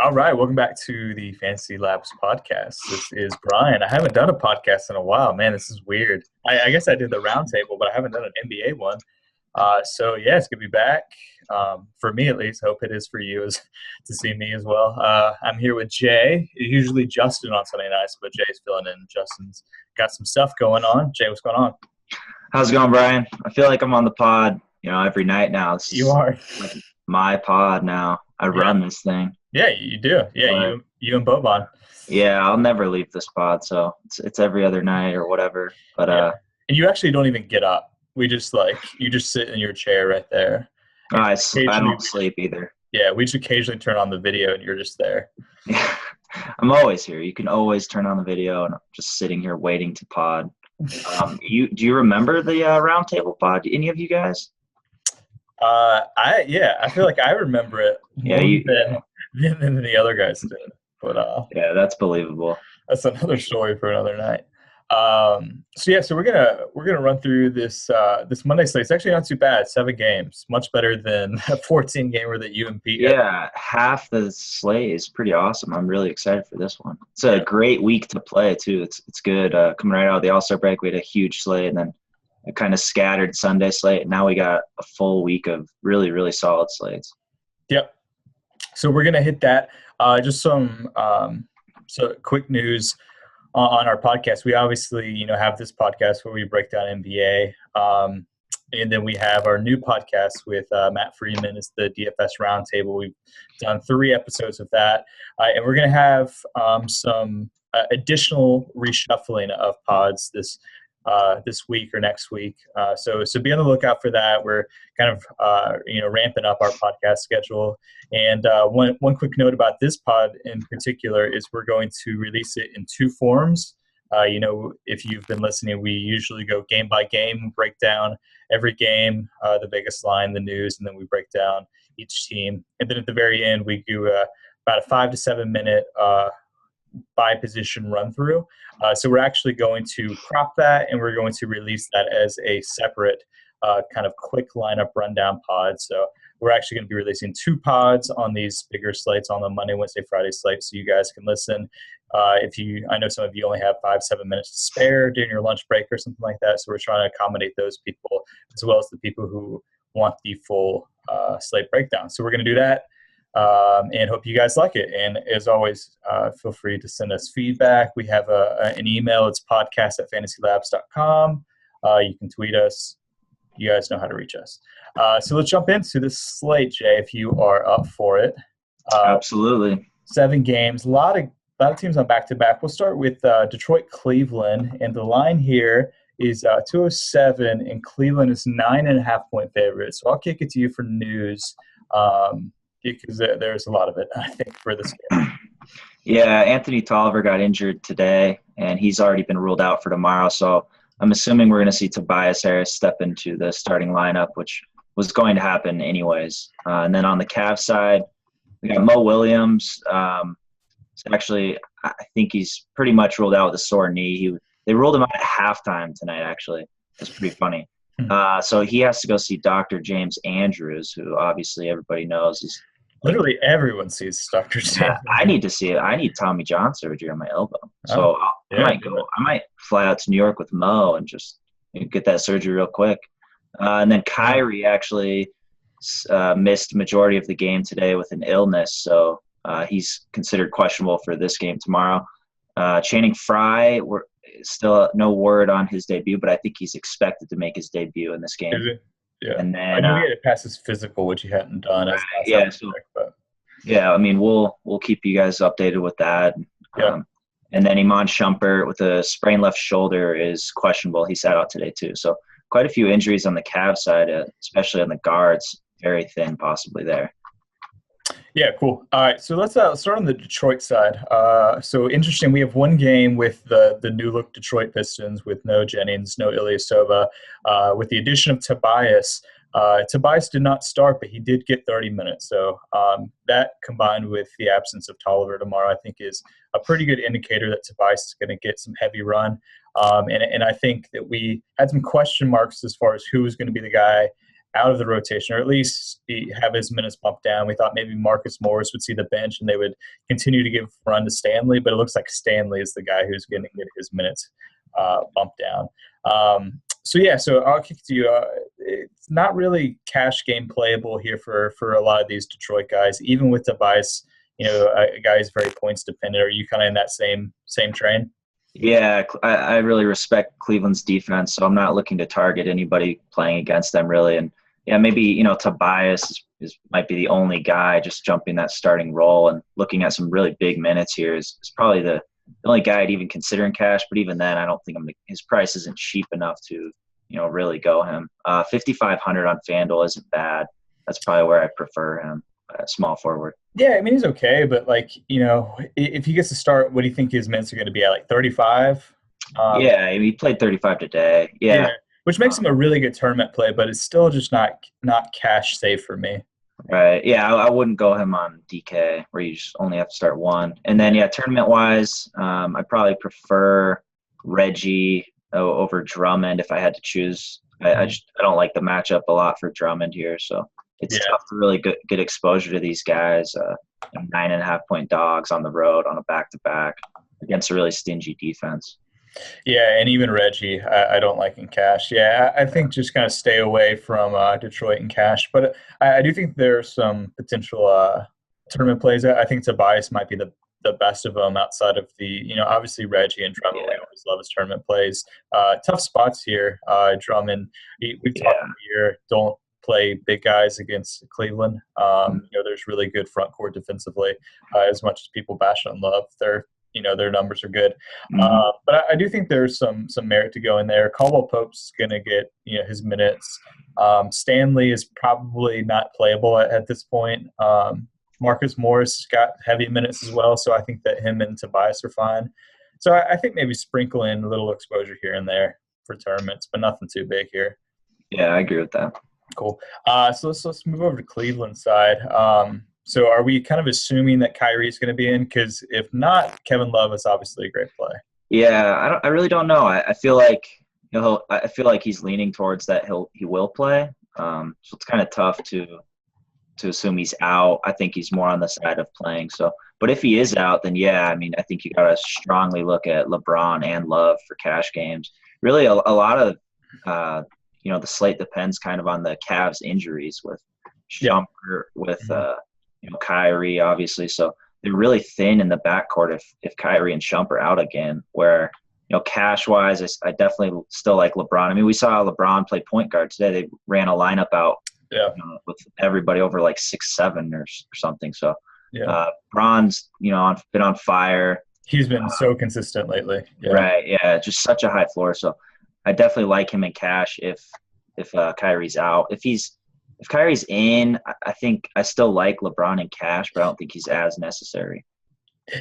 All right, welcome back to the Fantasy Labs Podcast. This is Bryan. I haven't done a podcast in a while, man. This is weird. I guess I did the roundtable, but I haven't done an NBA one. So yeah, it's good to be back. For me, at least. Hope it is for you to see me as well. I'm here with Jay. Usually Justin on Sunday nights, but Jay's filling in. Justin's got some stuff going on. Jay, what's going on? How's it going, Bryan? I feel like I'm on the pod, every night now. You are. Like my pod now. I run this thing. Yeah, you do. Yeah, you and Boban. Yeah, I'll never leave this pod, so it's every other night or whatever. But and you actually don't even get up. We just you just sit in your chair right there. I don't sleep either. Yeah, we just occasionally turn on the video and you're just there. Yeah, I'm always here. You can always turn on the video, and I'm just sitting here waiting to pod. Do you remember the roundtable pod? Any of you guys? I feel like I remember it than the other guys did. But yeah, that's believable. That's another story for another night. So we're gonna run through this Monday slate. It's actually not too bad. 7 games, much better than a 14-gamer that you and Pete. Yeah, half the slate is pretty awesome. I'm really excited for this one. It's a great week to play too. It's good. Coming right out of the All-Star break, we had a huge slate, and then a kind of scattered Sunday slate. And now we got a full week of really, really solid slates. Yep. So we're gonna hit that. Just some quick news on our podcast. We obviously, have this podcast where we break down NBA. And then we have our new podcast with Matt Freeman. It's the DFS Roundtable. We've done 3 episodes of that. And we're going to have some additional reshuffling of pods this week or next week. So be on the lookout for that. We're kind of, ramping up our podcast schedule. And one quick note about this pod in particular is we're going to release it in 2 forms. If you've been listening, we usually go game by game, break down every game, the biggest line, the news, and then we break down each team. And then at the very end, we do about a 5 to 7 minute by position run through. So we're actually going to crop that, and we're going to release that as a separate kind of quick lineup rundown pod. So we're actually going to be releasing 2 pods on these bigger slates on the Monday, Wednesday, Friday slate, so you guys can listen. I know some of you only have 5-7 minutes to spare during your lunch break or something like that. So we're trying to accommodate those people as well as the people who want the full slate breakdown. So we're going to do that. And hope you guys like it. And as always, feel free to send us feedback. We have an email. It's podcast@fantasylabs.com. You can tweet us. You guys know how to reach us. So let's jump into this slate, Jay, if you are up for it. Absolutely. 7 games. A lot of teams on back-to-back. We'll start with Detroit-Cleveland. And the line here is 207, and Cleveland is 9.5-point favorite. So I'll kick it to you for news. Because there's a lot of it, I think, for this game. Yeah, Anthony Tolliver got injured today, and he's already been ruled out for tomorrow. So I'm assuming we're going to see Tobias Harris step into the starting lineup, which was going to happen anyways. And then on the Cavs side, we got Mo Williams. Actually, I think he's pretty much ruled out with a sore knee. They ruled him out at halftime tonight, actually. That's pretty funny. So he has to go see Dr. James Andrews, who obviously everybody knows is – literally everyone sees Dr. James. Yeah, I need to see it. I need Tommy John surgery on my elbow. So I might fly out to New York with Mo and just get that surgery real quick. And then Kyrie actually missed majority of the game today with an illness. So he's considered questionable for this game tomorrow. Channing Frye, we're still no word on his debut, but I think he's expected to make his debut in this game. Is it? Yeah. And then I know he had to pass his physical, which he hadn't done. I mean, we'll keep you guys updated with that. Yeah. And then Iman Shumpert with a sprained left shoulder is questionable. He sat out today too. So quite a few injuries on the Cavs side, especially on the guards. Very thin, possibly there. Yeah, cool. All right, so let's start on the Detroit side. So interesting, we have 1 game with the new-look Detroit Pistons with no Jennings, no Ilyasova. With the addition of Tobias, Tobias did not start, but he did get 30 minutes. So that combined with the absence of Tolliver tomorrow, I think is a pretty good indicator that Tobias is going to get some heavy run. And I think that we had some question marks as far as who was going to be the guy out of the rotation, or at least have his minutes bumped down. We thought maybe Marcus Morris would see the bench and they would continue to give a run to Stanley, but it looks like Stanley is the guy who's going to get his minutes bumped down. So I'll kick to you. It's not really cash game playable here for a lot of these Detroit guys, even with Tobias, a guy who's very points dependent. Are you kind of in that same train? Yeah, I really respect Cleveland's defense, so I'm not looking to target anybody playing against them really. And yeah, maybe Tobias might be the only guy just jumping that starting role, and looking at some really big minutes here is probably the only guy I'd even consider in cash. But even then, I don't think his price isn't cheap enough to really go him. 5,500 on FanDuel isn't bad. That's probably where I prefer him. Small forward. Yeah, I mean, he's okay, but if he gets to start, what do you think his minutes are going to be at? Like 35? Yeah, he played 35 today. Yeah. Which makes him a really good tournament play, but it's still just not cash safe for me. Right. Yeah, I wouldn't go him on DK where you just only have to start one. And then, tournament-wise, I probably prefer Reggie over Drummond if I had to choose. I don't like the matchup a lot for Drummond here, so it's tough to really get exposure to these guys. 9.5-point dogs on the road on a back-to-back against a really stingy defense. Yeah, and even Reggie, I don't like in cash. Yeah, I think just kind of stay away from Detroit in cash. But I do think there's some potential tournament plays. I think Tobias might be the best of them outside of the, obviously Reggie and Drummond. We always love his tournament plays. Tough spots here. Drummond, we've talked here, don't play big guys against Cleveland. There's really good front court defensively. As much as people bash on Love, their numbers are good. But I do think there's some merit to go in there. Caldwell Pope's going to get his minutes. Stanley is probably not playable at this point. Marcus Morris got heavy minutes as well, so I think that him and Tobias are fine. So I think maybe sprinkle in a little exposure here and there for tournaments, but nothing too big here. Yeah, I agree with that. Cool. So let's move over to Cleveland side. So are we kind of assuming that Kyrie is going to be in? Because if not, Kevin Love is obviously a great play. Yeah, I really don't know. I feel like he's leaning towards that he will play. So it's kind of tough to assume he's out. I think he's more on the side of playing. So, but if he is out, then yeah, I mean, I think you got to strongly look at LeBron and Love for cash games. Really, a lot of the slate depends kind of on the Cavs injuries with Shumpert, with Kyrie, obviously. So they're really thin in the backcourt if Kyrie and Shumpert are out again, where, cash wise, I definitely still like LeBron. I mean, we saw LeBron play point guard today. They ran a lineup out with everybody over like 6'7" or something. So Bron's, been on fire. He's been so consistent lately. Yeah. Right. Yeah. Just such a high floor. So I definitely like him in cash if Kyrie's out. If Kyrie's in, I think I still like LeBron in cash, but I don't think he's as necessary.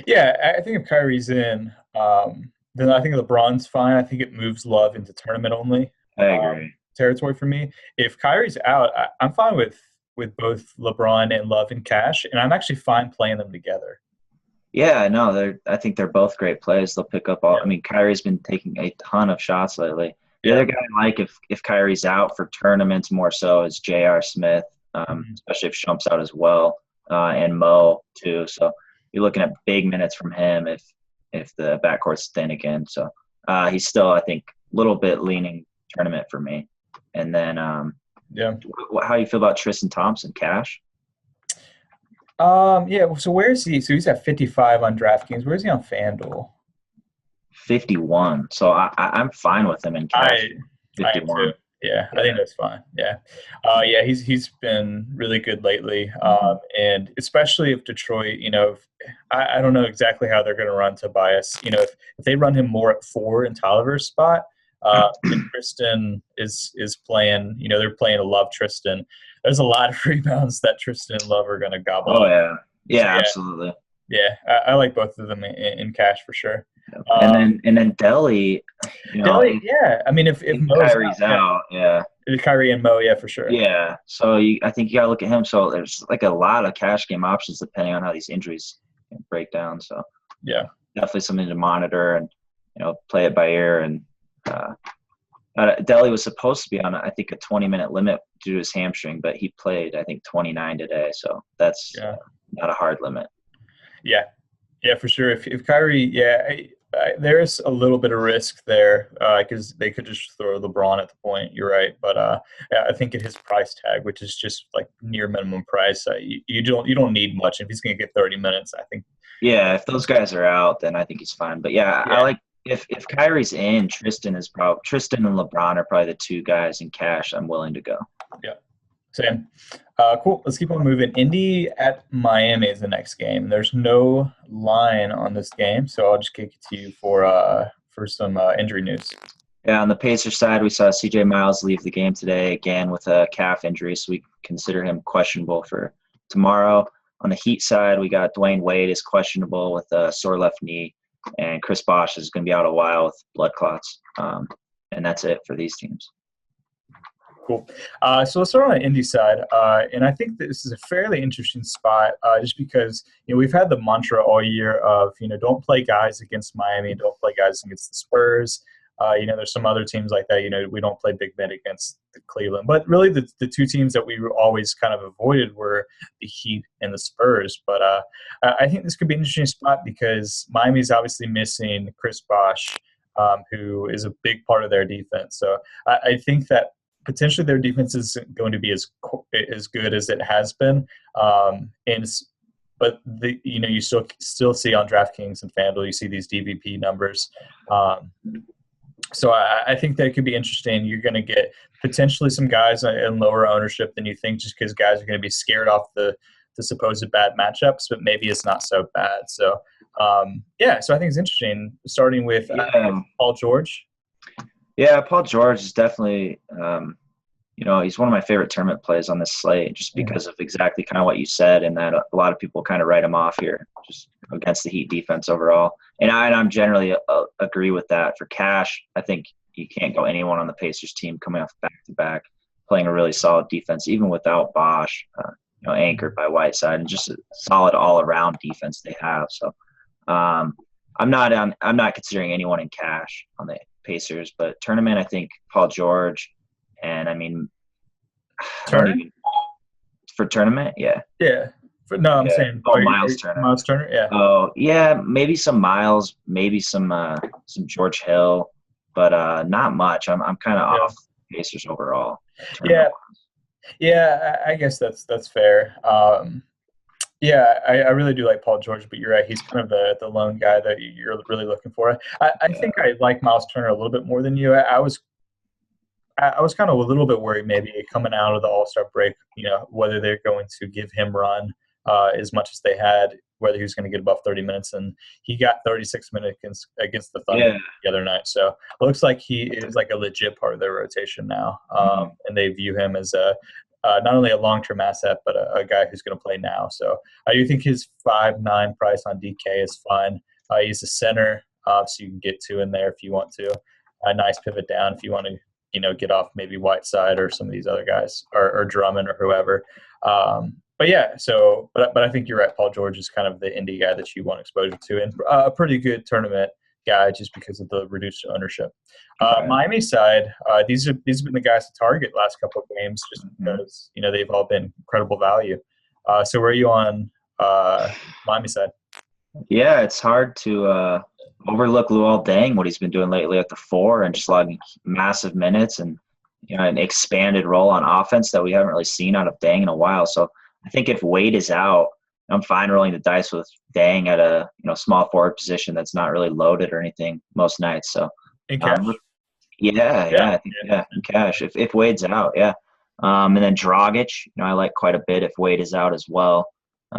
Yeah, I think if Kyrie's in, then I think LeBron's fine. I think it moves Love into tournament only. I agree. Territory for me. If Kyrie's out, I'm fine with both LeBron and Love in cash, and I'm actually fine playing them together. Yeah, no, I think they're both great plays. They'll pick up all. I mean, Kyrie's been taking a ton of shots lately. The other guy I like if Kyrie's out for tournaments more so is J.R. Smith, especially if Shump's out as well, and Mo too. So you're looking at big minutes from him if the backcourt's thin again. So he's still, I think, a little bit leaning tournament for me. And then how do you feel about Tristan Thompson, cash? So where is he? So he's at 55 on DraftKings. Where is he on FanDuel? 51. So I'm fine with him in cash. 51. I think that's fine. He's been really good lately. And especially if Detroit, I don't know exactly how they're going to run Tobias. If they run him more at 4 in Tolliver's spot, and Tristan is playing, they're playing a Love Tristan. There's a lot of rebounds that Tristan and Love are going to gobble. Oh, yeah. Yeah, absolutely. Yeah, I like both of them in cash for sure. And then Delly, Delly, I mean, if Kyrie's out, Kyrie and Mo, for sure. Yeah, so I think you got to look at him. So there's like a lot of cash game options depending on how these injuries break down. So definitely something to monitor and play it by ear. And Delhi was supposed to be on, I think, a 20-minute limit due to his hamstring, but he played, I think, 29 today. So that's not a hard limit. Yeah, for sure. If Kyrie, there's a little bit of risk there because they could just throw LeBron at the point. You're right, but I think at his price tag, which is just like near minimum price, you don't need much. If he's going to get 30 minutes, I think. Yeah, if those guys are out, then I think he's fine. But I like if Kyrie's in, Tristan and LeBron are probably the two guys in cash I'm willing to go. Yeah. Same. Cool. Let's keep on moving. Indy at Miami is the next game. There's no line on this game, so I'll just kick it to you for some injury news. Yeah, on the Pacers side, we saw C.J. Miles leave the game today again with a calf injury, so we consider him questionable for tomorrow. On the Heat side, we got Dwayne Wade is questionable with a sore left knee, and Chris Bosh is going to be out a while with blood clots. And that's it for these teams. Cool. So let's start on the Indy side. And I think this is a fairly interesting spot just because, we've had the mantra all year of, don't play guys against Miami, don't play guys against the Spurs. There's some other teams like that, we don't play big men against the Cleveland. But really the two teams that we always kind of avoided were the Heat and the Spurs. But I think this could be an interesting spot because Miami's obviously missing Chris Bosh, who is a big part of their defense. So I think that potentially their defense is going to be as good as it has been. But you still see on DraftKings and FanDuel, you see these DVP numbers. So I think that it could be interesting. You're going to get potentially some guys in lower ownership than you think just because guys are going to be scared off the supposed bad matchups, but maybe it's not so bad. So, so I think it's interesting starting with Paul George. Yeah, Paul George is definitely, he's one of my favorite tournament plays on this slate just because of exactly kind of what you said and that a lot of people kind of write him off here just against the Heat defense overall. And I'm generally agree with that. For cash, I think you can't go anyone on the Pacers team coming off back-to-back, playing a really solid defense, even without Bosh, anchored by Whiteside, and just a solid all-around defense they have. So I'm not considering anyone in cash on the Pacers, but tournament, I think Paul George, and I mean, for tournament, yeah. I'm saying Miles Turner. Miles Turner, yeah. Oh, yeah, maybe some Miles, maybe some George Hill, but not much. I'm kind of off Pacers overall. Yeah, I guess that's fair. I really do like Paul George, but you're right. He's kind of the lone guy that you're really looking for. I think I like Miles Turner a little bit more than you. I was kind of a little bit worried maybe coming out of the All-Star break, whether they're going to give him run as much as they had, whether he was going to get above 30 minutes. And he got 36 minutes against the Thunder the other night. So it looks like he is like a legit part of their rotation now. And they view him as not only a long-term asset, but a guy who's going to play now. So I do think his 5.9 price on DK is fun. He's a center, so you can get two in there if you want to. A nice pivot down if you want to, get off maybe Whiteside or some of these other guys or Drummond or whoever. But I think you're right. Paul George is kind of the indie guy that you want exposure to, and a pretty good tournament guy just because of the reduced ownership. Miami side, these have been the guys to target last couple of games just because they've all been incredible value. So where are you on Miami side? Yeah, it's hard to overlook Luol Deng, what he's been doing lately at the 4 and just logging massive minutes and an expanded role on offense that we haven't really seen out of Deng in a while. So I think if Wade is out, I'm fine rolling the dice with Deng at a small forward position that's not really loaded or anything most nights. So in cash. In cash. If Wade's out, and then Dragic, I like quite a bit if Wade is out as well.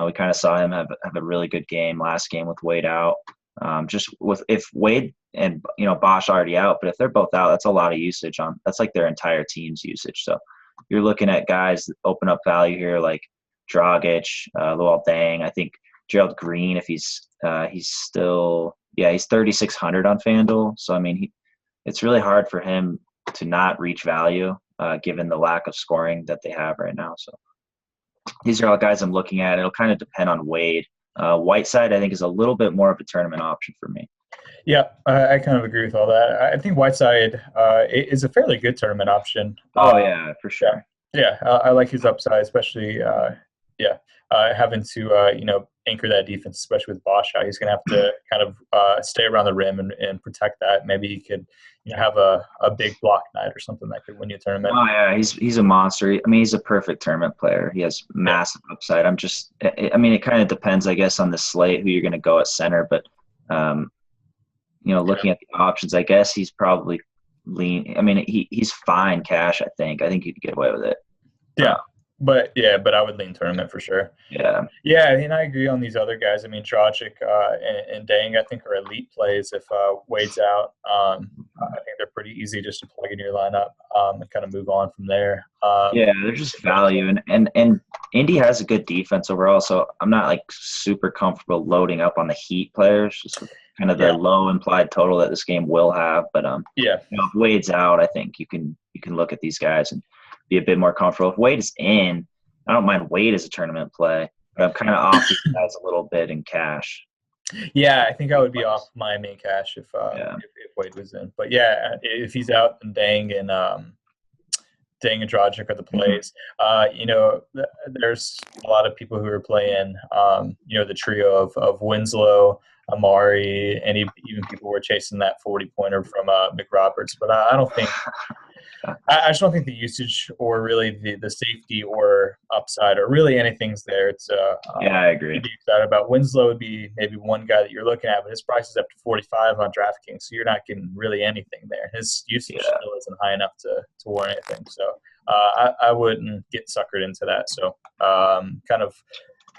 We kind of saw him have a really good game last game with Wade out. If Wade and Bosh already out, but if they're both out, that's a lot of usage that's like their entire team's usage. So you're looking at guys that open up value here like Dragic, Luol Deng. I think Gerald Green, if he's still he's 3,600 on FanDuel. So I mean it's really hard for him to not reach value given the lack of scoring that they have right now. So these are all guys I'm looking at. It'll kind of depend on Wade. Whiteside, I think, is a little bit more of a tournament option for me. Yeah, I kind of agree with all that. I think Whiteside is a fairly good tournament option. Oh yeah, for Yeah, sure. yeah, I like his upside, especially yeah, having to anchor that defense, especially with Bosch out. He's going to have to kind of stay around the rim and protect that. Maybe he could have a big block night or something that could win you a tournament. Oh yeah, he's a monster. I mean, he's a perfect tournament player. He has Yeah, massive upside. I mean, it kind of depends, I guess, on the slate who you're going to go at center. But yeah, looking at the options, I guess he's probably lean. I mean, he's fine cash. I think you could get away with it. yeah. But I would lean tournament for sure. Yeah, Yeah, and I agree on these other guys. I mean, Dragic and Dang, I think, are elite plays if Wade's out. I think they're pretty easy just to plug in your lineup and kind of move on from there. yeah, they're just value, and Indy has a good defense overall. So I'm not like super comfortable loading up on the Heat players, just with kind of the Yeah, low implied total that this game will have. But yeah, if Wade's out, I think you can look at these guys and be a bit more comfortable. If Wade is in, I don't mind Wade as a tournament play, but I'm kind of off these guys a little bit in cash. yeah. I think I would be off my main cash Yeah. if Wade was in. But yeah, if he's out, then Dang and Dragic are the plays. There's a lot of people who are playing, the trio of Winslow, Amari, and even people were chasing that 40-pointer from McRoberts. But I don't think I just don't think the usage or really the safety or upside or really anything's there. It's Yeah, I agree. to be excited about. Winslow would be maybe one guy that you're looking at, but his price is up to 45 on DraftKings, so you're not getting really anything there. His usage still isn't high enough to warrant anything. So I wouldn't get suckered into that. So kind of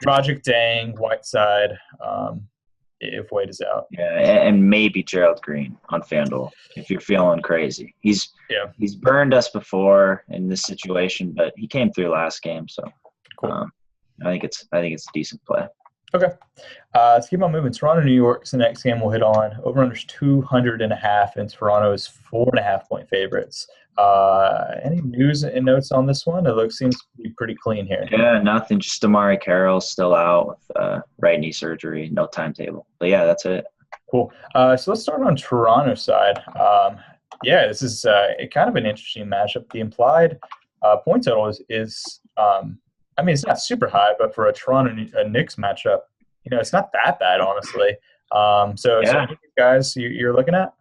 Dragic, Dang, Whiteside, if Wade is out. Yeah, and maybe Gerald Green on FanDuel if you're feeling crazy. He's burned us before in this situation, but he came through last game, so Cool. I think it's a decent play. Okay. Let's keep on moving. Toronto, New York is the next game we'll hit on. Over-under's 200.5, and Toronto is 4.5-point favorites. Any news and notes on this one? Seems to be pretty clean here. Yeah, nothing. Just Amari Carroll still out with right knee surgery, no timetable. But yeah, that's it. Cool. So let's start on Toronto side. This is kind of an interesting matchup. The implied point total is it's not super high, but for a Toronto Knicks matchup, it's not that bad, honestly. So any guys you're looking at?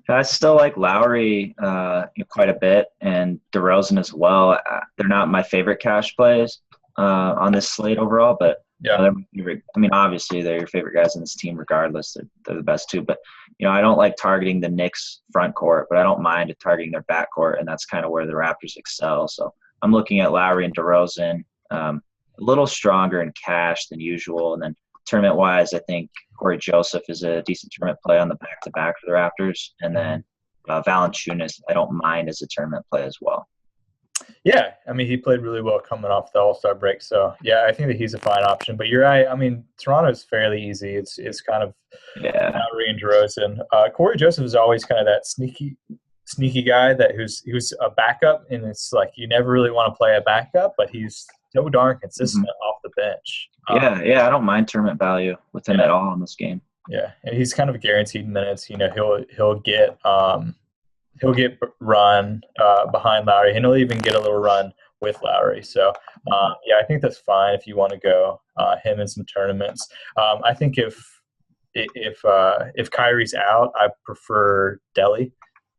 I still like Lowry quite a bit, and DeRozan as well. They're not my favorite cash plays on this slate overall, but they're my favorite. I mean, obviously they're your favorite guys in this team, regardless. They're the best too. But I don't like targeting the Knicks front court, but I don't mind targeting their back court, and that's kind of where the Raptors excel. So I'm looking at Lowry and DeRozan. A little stronger in cash than usual, and then tournament-wise, I think Corey Joseph is a decent tournament play on the back-to-back for the Raptors. And then Valanciunas, I don't mind as a tournament play as well. Yeah, I mean, he played really well coming off the All-Star break. So, yeah, I think that he's a fine option. But you're right. I mean, Toronto's fairly easy. It's kind of Lowry and DeRozan. Corey Joseph is always kind of that sneaky guy who's a backup, and it's like you never really want to play a backup, but he's so darn consistent off the bench. I don't mind tournament value with him at all in this game. Yeah, and he's kind of guaranteed minutes. He'll get run behind Lowry, and he'll even get a little run with Lowry. So I think that's fine if you want to go him in some tournaments. I think if Kyrie's out, I prefer Delhi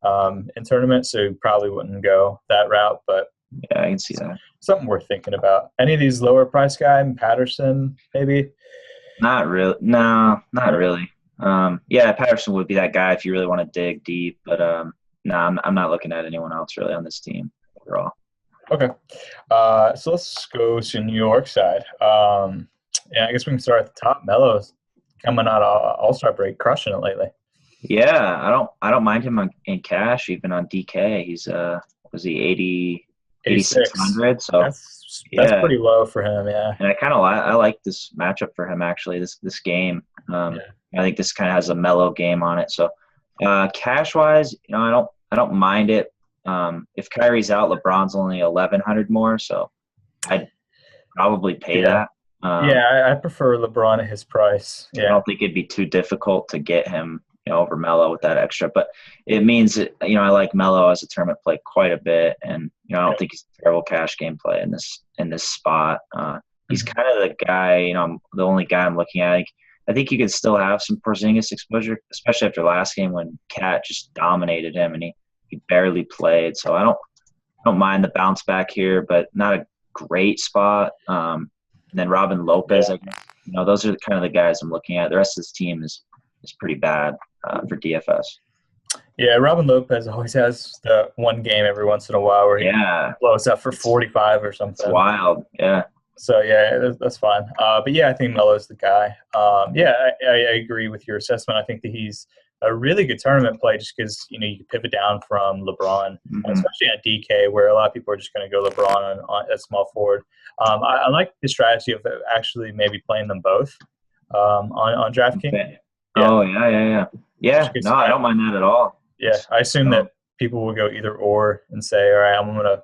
in tournaments, so probably wouldn't go that route, but yeah, I can see that. Something worth thinking about. Any of these lower price guys, Patterson, maybe? Not really. No, not really. Patterson would be that guy if you really want to dig deep, but I'm not looking at anyone else really on this team overall. Okay. So let's go to New York side. I guess we can start at the top. Melo's coming out of All-Star break, crushing it lately. Yeah, I don't mind him in cash, even on DK. He's was he 8,600? So that's pretty low for him, yeah. And I like this matchup for him actually. This game, I think this kind of has a mellow game on it. So cash wise, I don't mind it. If Kyrie's out, LeBron's only 1,100 more, so I'd probably pay that. I prefer LeBron at his price. Yeah. I don't think it'd be too difficult to get him over Melo with that extra. But it means that, I like Melo as a tournament play quite a bit, and I don't think he's a terrible cash game play in this spot. He's kind of the guy, the only guy I'm looking at. I think you could still have some Porzingis exposure, especially after last game when Cat just dominated him and he barely played. So I don't mind the bounce back here, but not a great spot. And then Robin Lopez, I guess, those are kind of the guys I'm looking at. The rest of this team is pretty bad for DFS. Yeah, Robin Lopez always has the one game every once in a while where he blows up for 45 or something. It's wild, yeah. So, yeah, that's fine. But, yeah, I think Melo's the guy. I agree with your assessment. I think that he's a really good tournament play just because, you can pivot down from LeBron, especially on DK, where a lot of people are just going to go LeBron on at small forward. I like the strategy of actually maybe playing them both on DraftKings. Okay. Yeah. Oh, yeah. Yeah, no, I don't mind that at all. Yeah, I assume that people will go either or and say, all right, I'm going to,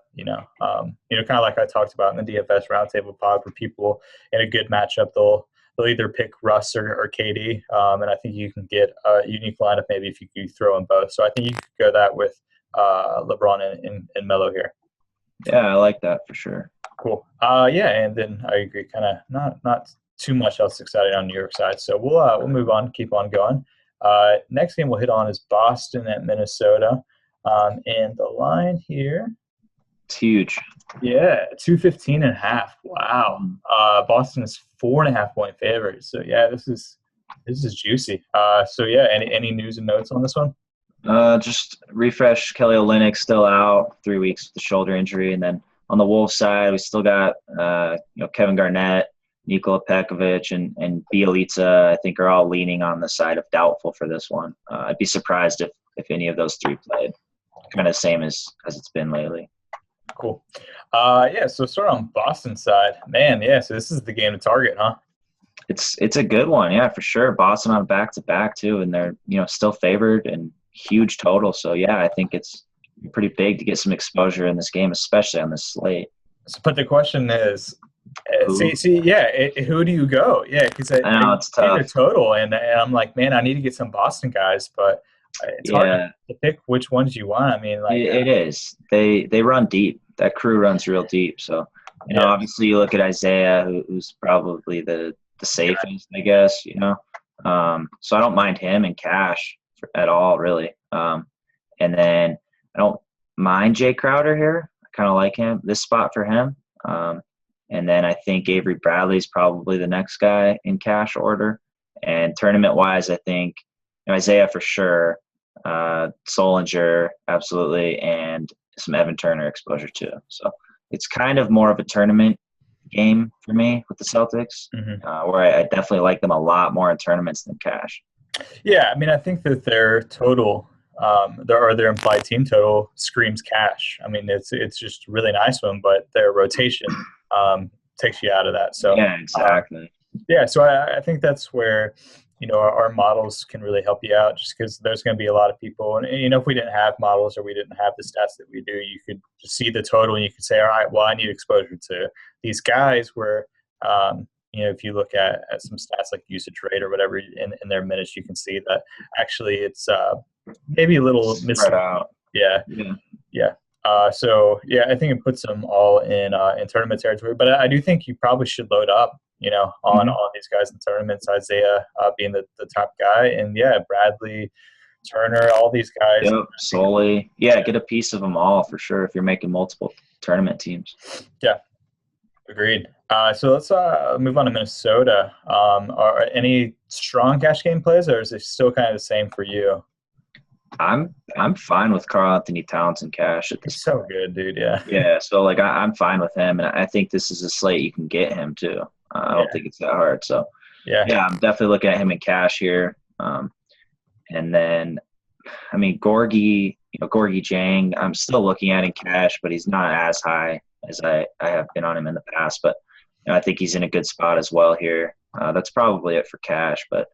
kind of like I talked about in the DFS roundtable pod where people in a good matchup, they'll either pick Russ or KD. And I think you can get a unique lineup maybe if you throw in both. So I think you could go that with LeBron and Melo here. Yeah, I like that for sure. Cool. And then I agree, kind of not too much else exciting on New York side. So we'll move on, keep on going. Next game we'll hit on is Boston at Minnesota. And the line here. It's huge. Yeah, 215.5. Wow. Boston is 4.5-point favorite. So yeah, this is juicy. Any news and notes on this one? Just refresh. Kelly Olynyk's still out 3 weeks with the shoulder injury, and then on the Wolves side, we still got Kevin Garnett, Nikola Pekovic, and Bjelica. I think are all leaning on the side of doubtful for this one. I'd be surprised if any of those three played. Kind of same as it's been lately. Cool. So start on Boston side. Man, so this is the game to target, huh? It's a good one, yeah, for sure. Boston on back-to-back, too, and they're, still favored and huge total. So, yeah, I think it's pretty big to get some exposure in this game, especially on this slate. But the question is, who do you go? Yeah, because I know, it's tough. Their total, and I'm like, man, I need to get some Boston guys, but it's hard to pick which ones you want. I mean, it is. They run deep. That crew runs real deep. So, obviously you look at Isaiah, who's probably the safest, I guess. So I don't mind him in cash at all, really. And then I don't mind Jay Crowder here. I kind of like him. This spot for him. And then I think Avery Bradley's probably the next guy in cash order. And tournament-wise, I think Isaiah for sure, Solinger absolutely, and some Evan Turner exposure too. So it's kind of more of a tournament game for me with the Celtics, where I definitely like them a lot more in tournaments than cash. Yeah, I mean, I think that their total, their implied team total screams cash. I mean, it's just a really nice one, but their rotation takes you out of that. So yeah, exactly. So I think that's where our models can really help you out, just because there's going to be a lot of people. And if we didn't have models or we didn't have the stats that we do, you could just see the total and you could say, all right, well, I need exposure to these guys where, if you look at some stats like usage rate or whatever in their minutes, you can see that actually it's maybe a little spread out. Yeah. I think it puts them all in tournament territory. But I do think you probably should load up, on all these guys in tournaments. Isaiah being the top guy, and Bradley, Turner, all these guys. Yep, Solly. Yeah, get a piece of them all for sure if you're making multiple tournament teams. Yeah, agreed. So let's move on to Minnesota. Are any strong cash game plays, or is it still kind of the same for you? I'm fine with Karl Anthony Towns and cash at this point. So good, dude. Yeah. Yeah. So I'm fine with him, and I think this is a slate you can get him too. I don't think it's that hard. So I'm definitely looking at him in cash here. And then, I mean, Gorgie Jang, I'm still looking at in cash, but he's not as high as I have been on him in the past. But I think he's in a good spot as well here. That's probably it for cash, but.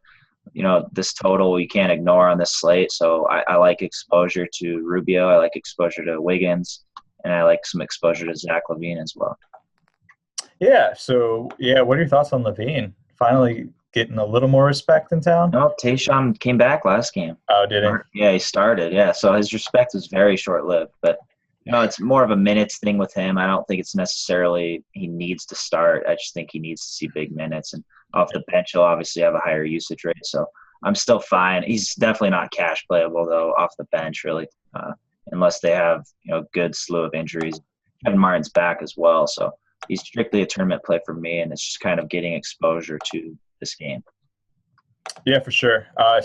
This total you can't ignore on this slate. So I like exposure to Rubio. I like exposure to Wiggins, and I like some exposure to Zach LaVine as well. Yeah. So, what are your thoughts on LaVine? Finally getting a little more respect in town? No, Tayshaun came back last game. Oh, did he? Yeah, he started. Yeah, so his respect was very short-lived. But, it's more of a minutes thing with him. I don't think it's necessarily he needs to start. I just think he needs to see big minutes. And off the bench, he'll obviously have a higher usage rate. So I'm still fine. He's definitely not cash playable, though, off the bench, really, unless they have, a good slew of injuries. Kevin Martin's back as well. So he's strictly a tournament play for me, and it's just kind of getting exposure to this game. Yeah, for sure. I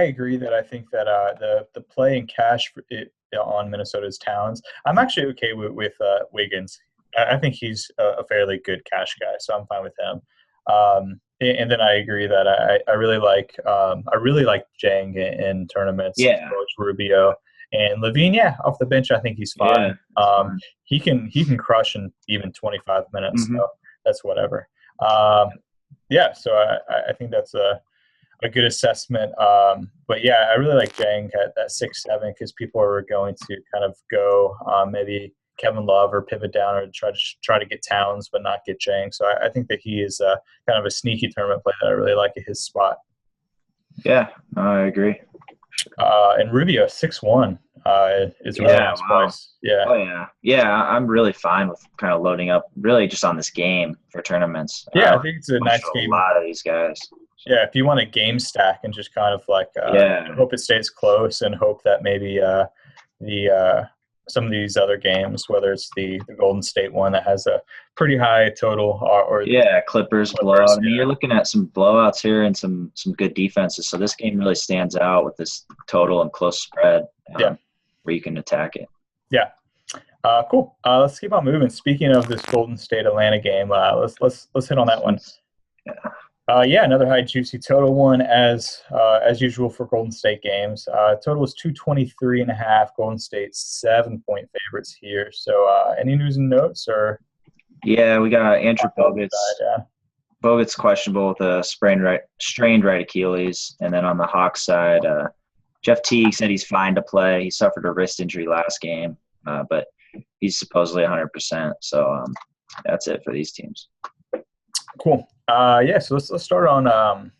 agree that I think that the play in cash on Minnesota's Towns, I'm actually okay with Wiggins. I think he's a fairly good cash guy, so I'm fine with him. And then I agree that I really like Jang in tournaments. Yeah, Coach Rubio and Levine. Yeah, off the bench, I think he's fine. Yeah, he can crush in even 25 minutes. Mm-hmm. So that's whatever. So I think that's a good assessment. But yeah, I really like Jang at that 6'7" because people are going to kind of go maybe Kevin Love or pivot down or try to get Towns but not get Jang. So I think that he is kind of a sneaky tournament play that I really like at his spot. Yeah, I agree. And Rubio 6'1" is really nice price. Yeah. Oh yeah. Yeah, I'm really fine with kind of loading up really just on this game for tournaments. Yeah, I think it's a nice game. A lot of these guys. Yeah, if you want a game stack and just kind of like hope it stays close and hope that maybe some of these other games, whether it's the Golden State one that has a pretty high total or Clippers blowout. I mean, you're looking at some blowouts here and some good defenses. So this game really stands out with this total and close spread where you can attack it. Yeah. Cool. Let's keep on moving. Speaking of this Golden State Atlanta game, let's hit on that one. Yeah. Another high juicy total one as usual for Golden State games. Total is 223.5. Golden State 7-point favorites here. So any news and notes or? Yeah, we got Andrew Bogut. Bogut's questionable with a strained right Achilles, and then on the Hawks side, Jeff Teague said he's fine to play. He suffered a wrist injury last game, but he's supposedly 100%. So that's it for these teams. Cool. So let's start on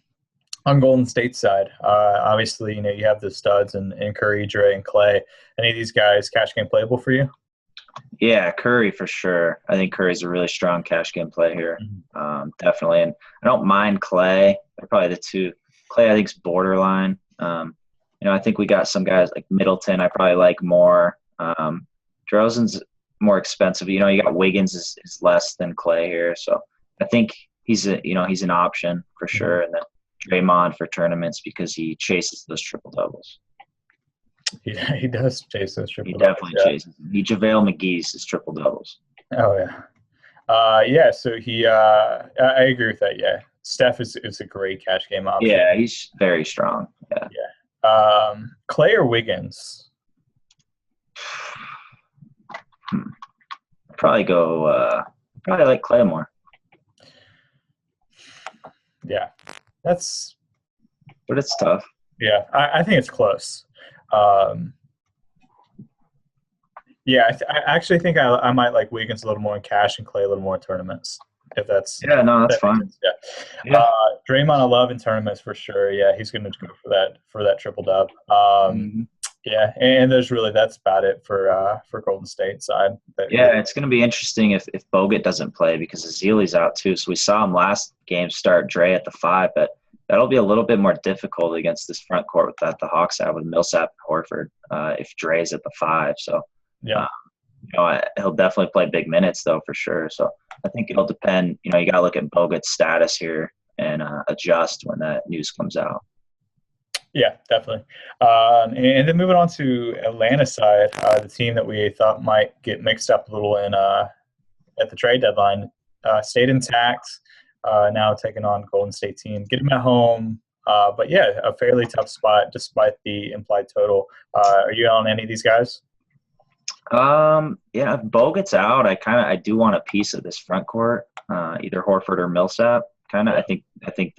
Golden State's side. Obviously, you have the studs and Curry, Dre, and Clay. Any of these guys cash game playable for you? Yeah, Curry for sure. I think Curry's a really strong cash game play here, definitely. And I don't mind Clay. They're probably the two. Clay, I think, is borderline. I think we got some guys like Middleton I probably like more. DeRozan's more expensive. You got Wiggins is less than Clay here. So I think he's an option for sure. And then Draymond for tournaments because he chases those triple doubles. He does chase those triple doubles. He definitely chases. He JaVale McGee's his triple doubles. Oh yeah. So he I agree with that. Yeah. Steph is a great cash game option. Yeah, he's very strong. Yeah. Clay or Wiggins? Probably like Clay more. Yeah. But it's tough. Yeah, I think it's close. I actually think I might like Wiggins a little more in cash and Clay a little more in tournaments. If that's that's fine. Yeah. Draymond I love in tournaments for sure. Yeah, he's going to go for that triple dub. Yeah, and that's about it for Golden State side. It's going to be interesting if Bogut doesn't play because Ezeli's out too. So we saw him last game start Dre at the 5, but that'll be a little bit more difficult against this front court that the Hawks have with Millsap and Horford if Dre's at the 5. So he'll definitely play big minutes though for sure. So I think it'll depend. You got to look at Bogut's status here and adjust when that news comes out. Yeah, definitely. And then moving on to Atlanta side, the team that we thought might get mixed up a little in at the trade deadline, stayed intact. Now taking on Golden State team, get them at home. But yeah, a fairly tough spot despite the implied total. Are you on any of these guys? If Bogut's out, I do want a piece of this front court, either Horford or Millsap. I think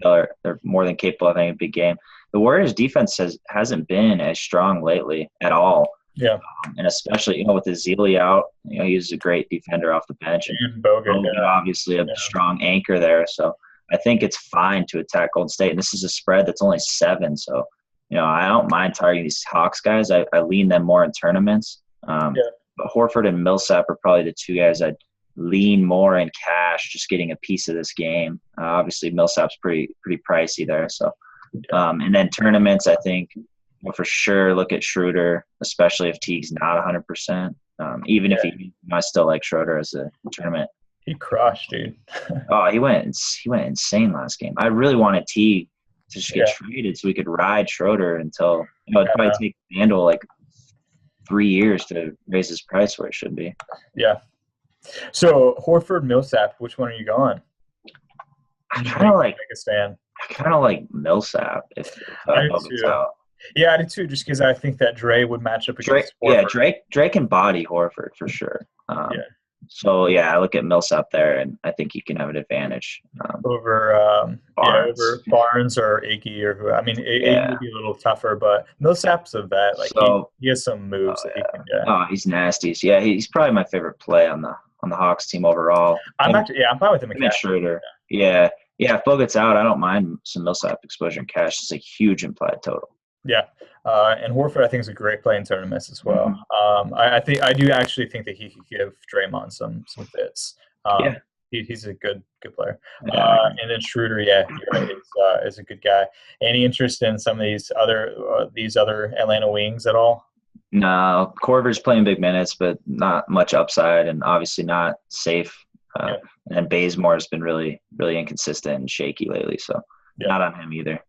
they're more than capable of having a big game. The Warriors' defense hasn't been as strong lately at all. Yeah, and especially with Ezeli out, he's a great defender off the bench, and Bogut obviously a strong anchor there. So I think it's fine to attack Golden State. And this is a spread that's only 7. So, I don't mind targeting these Hawks guys. I lean them more in tournaments. But Horford and Millsap are probably the two guys I'd lean more in cash, just getting a piece of this game. Obviously, Millsap's pretty pricey there. So, and then tournaments, I think for sure look at Schroeder, especially if Teague's not 100%. Even if I still like Schroeder as a tournament. He crushed, dude. Oh, he went insane last game. I really wanted Teague to just get traded so we could ride Schroeder until it'd probably take Randall like 3 years to raise his price where it should be. Yeah. So Horford, Millsap, which one are you going? I kind of like biggest fan. I kind of like Millsap if I do too. Yeah, I did too. Just because I think that Dre would match up against Horford. Yeah, Dre can body Horford for sure. So I look at Millsap there, and I think he can have an advantage over Barnes or Iggy or who. I mean, Iggy would be a little tougher, but Millsap's a vet. Like he has some moves that he can get. Oh, he's nasty. So, he's probably my favorite play on the Hawks team overall. I'm fine with him in cash. Schroeder. Yeah. If Bo gets out, I don't mind some Millsap exposure in cash. It's a huge implied total. Yeah, and Horford I think is a great play in tournaments as well. I do actually think that he could give Draymond some fits. He's a good player. And then Schroeder, you're right, is a good guy. Any interest in some of these other Atlanta wings at all? No, Korver's playing big minutes, but not much upside, and obviously not safe. And Bazemore has been really, really inconsistent and shaky lately, so not on him either.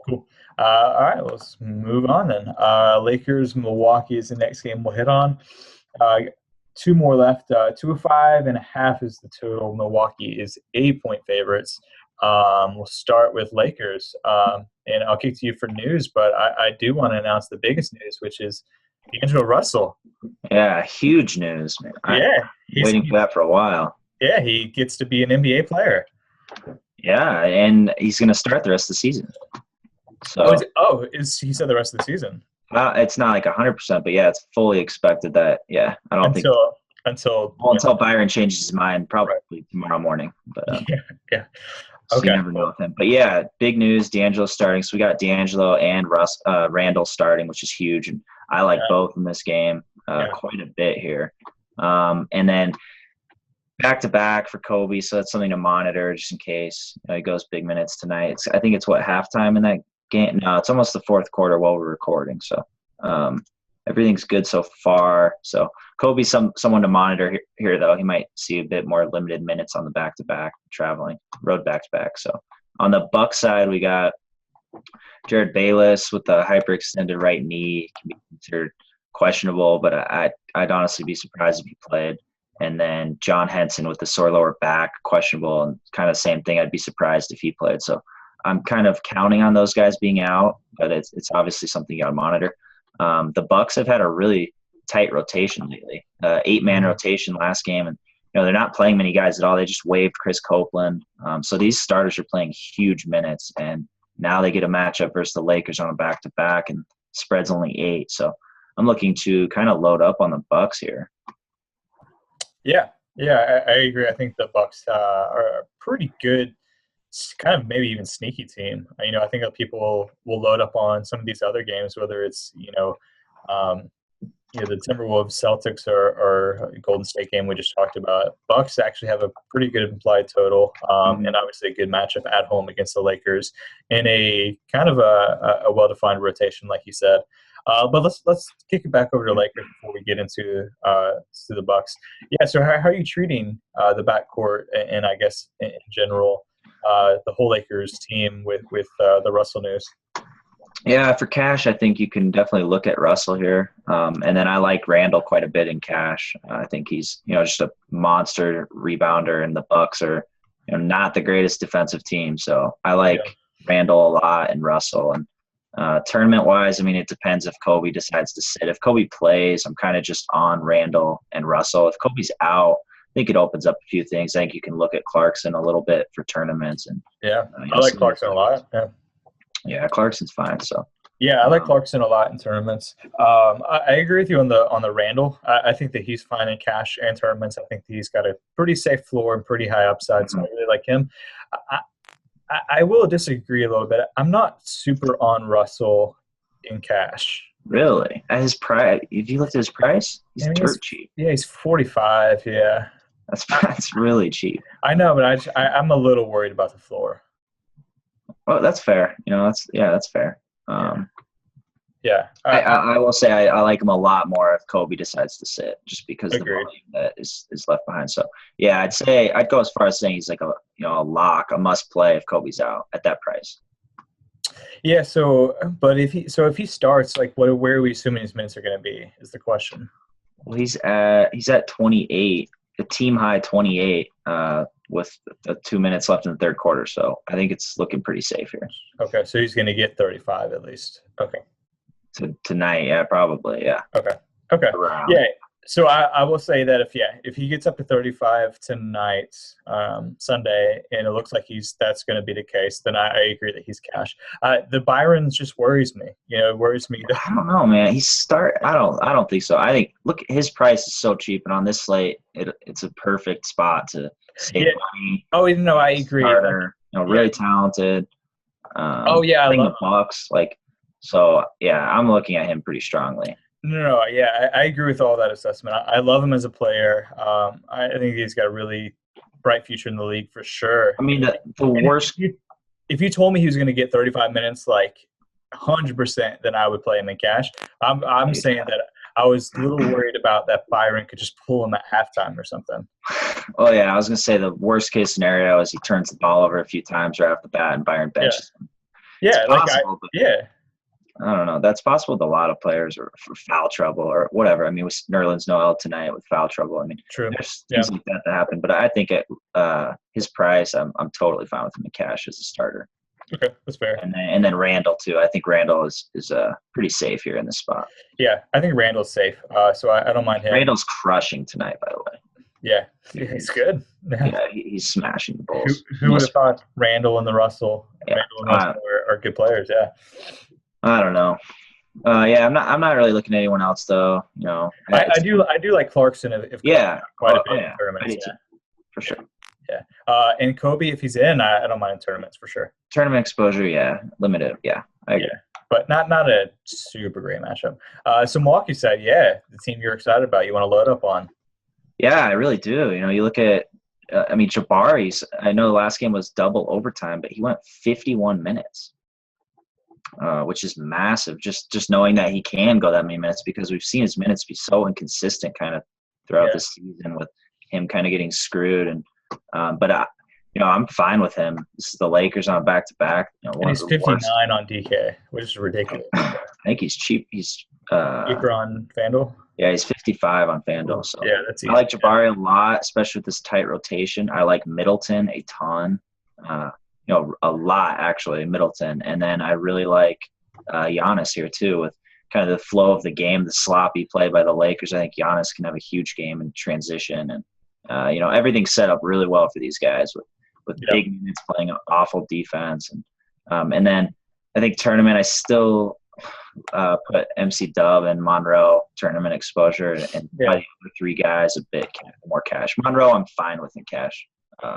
Cool. All right, let's move on then. Lakers, Milwaukee is the next game we'll hit on. 2 more left. 205.5 is the total. Milwaukee is 8-point favorites. We'll start with Lakers, and I'll kick to you for news, but I do want to announce the biggest news, which is D'Angelo Russell. Yeah, huge news, man. He's waiting for that for a while. Yeah, he gets to be an NBA player. Yeah, and he's going to start the rest of the season. So, he said the rest of the season? It's not like 100%, but it's fully expected that. I don't think until Byron changes his mind, probably tomorrow morning. But so you never know with him. But big news: D'Angelo starting. So we got D'Angelo and Randall starting, which is huge, and I like both in this game quite a bit here. And then back to back for Kobe, so that's something to monitor just in case he goes big minutes tonight. I think it's halftime in that game. No, it's almost the fourth quarter while we're recording. So everything's good so far. So Kobe's someone to monitor here, though. He might see a bit more limited minutes on the back-to-back traveling, road back-to-back. So on the Bucks side, we got Jared Bayless with the hyperextended right knee. Can be considered questionable, but I'd honestly be surprised if he played. And then John Henson with the sore lower back, questionable, and kind of same thing. I'd be surprised if he played. So I'm kind of counting on those guys being out, but it's obviously something you got to monitor. The Bucks have had a really tight rotation lately, 8-man rotation last game, and they're not playing many guys at all. They just waived Chris Copeland, so these starters are playing huge minutes, and now they get a matchup versus the Lakers on a back-to-back, and spread's only 8. So I'm looking to kind of load up on the Bucks here. Yeah, I agree. I think the Bucks are a pretty good, kind of maybe even sneaky team. I think that people will load up on some of these other games, whether it's the Timberwolves, Celtics, or Golden State game we just talked about. Bucks actually have a pretty good implied total, and obviously a good matchup at home against the Lakers in a kind of a well-defined rotation, like you said. But let's kick it back over to Lakers before we get into the Bucks. Yeah. So how are you treating the backcourt and I guess in general the whole Lakers team with the Russell news? Yeah, for cash, I think you can definitely look at Russell here, and then I like Randall quite a bit in cash. I think he's just a monster rebounder, and the Bucks are not the greatest defensive team, so I like Randall a lot and Russell. And tournament-wise, it depends if Kobe decides to sit. If Kobe plays, I'm kind of just on Randall and Russell. If Kobe's out, I think it opens up a few things. I think you can look at Clarkson a little bit for tournaments. And I like Clarkson a lot. Yeah, Clarkson's fine. So I like Clarkson a lot in tournaments. I agree with you on the Randall. I think that he's fine in cash and tournaments. I think that he's got a pretty safe floor and pretty high upside, so I really like him. I will disagree a little bit. I'm not super on Russell in cash. Really? At his price, if you looked at his price, he's dirt cheap. Yeah, he's 45. Yeah, That's really cheap. I know, but I'm a little worried about the floor. Oh, that's fair. That's fair. Yeah, I will say I like him a lot more if Kobe decides to sit, just because Agreed. the volume that is left behind. So yeah, I'd go as far as saying he's like a lock, a must play if Kobe's out at that price. Yeah. So, but if he starts, like, where are we assuming his minutes are going to be? Is the question. Well, he's at 28, a team high 28, with the 2 minutes left in the third quarter. So I think it's looking pretty safe here. Okay, so he's going to get 35 at least. Okay. Tonight, yeah, probably, yeah. Okay. Around. Yeah. So I will say that if he gets up to 35 tonight, Sunday, and it looks like that's going to be the case, then I agree that he's cash. The Byron's just worries me. It worries me. I don't know, man. I don't think so. I think his price is so cheap, and on this slate, it's a perfect spot to save money. Oh, no, I agree. Starter, really talented. I love the Bucks. So yeah, I'm looking at him pretty strongly. No, yeah, I agree with all that assessment. I love him as a player. I think he's got a really bright future in the league for sure. I mean, the worst. If you told me he was going to get 35 minutes, 100%, then I would play him in cash. I'm saying that I was a little worried about that Byron could just pull him at halftime or something. Oh yeah, I was going to say the worst case scenario is he turns the ball over a few times right off the bat and Byron benches him. Yeah, I don't know. That's possible with a lot of players, or for foul trouble or whatever. I mean, with Nerlens Noel tonight with foul trouble. I mean, true. There's things like that happen. But I think at his price, I'm totally fine with him in cash as a starter. Okay, that's fair. And then Randall too. I think Randall is pretty safe here in this spot. Yeah, I think Randall's safe. So I don't mind him. Randall's crushing tonight, by the way. Yeah, he's good. Yeah, he's smashing the Bulls. Who would have thought Randall and the Russell? Yeah. Randall and Russell are good players. Yeah. I don't know. I'm not really looking at anyone else though. I do like Clarkson quite a bit in tournaments. Yeah, for sure. Yeah. And Kobe, if he's in, I don't mind tournaments for sure. Tournament exposure, yeah, limited, yeah. I agree. Yeah, but not a super great matchup. So Milwaukee said, the team you're excited about, you want to load up on. Yeah, I really do. You look at, Jabari's. I know the last game was double overtime, but he went 51 minutes. Which is massive, just knowing that he can go that many minutes, because we've seen his minutes be so inconsistent kind of throughout the season, with him kind of getting screwed. And but I'm fine with him. This is the Lakers on back-to-back. And he's 59 on DK, which is ridiculous. I think he's cheap. He's cheaper on FanDuel. Yeah, he's 55 on FanDuel. So yeah, that's easy. I like Jabari a lot, especially with this tight rotation. I like Middleton a ton. A lot actually, Middleton. And then I really like Giannis here too, with kind of the flow of the game, the sloppy play by the Lakers. I think Giannis can have a huge game in transition, and everything's set up really well for these guys with big minutes, playing an awful defense, and then I think tournament, I still put MC Dub and Monroe tournament exposure, and the other three guys a bit more cash. Monroe I'm fine with in cash,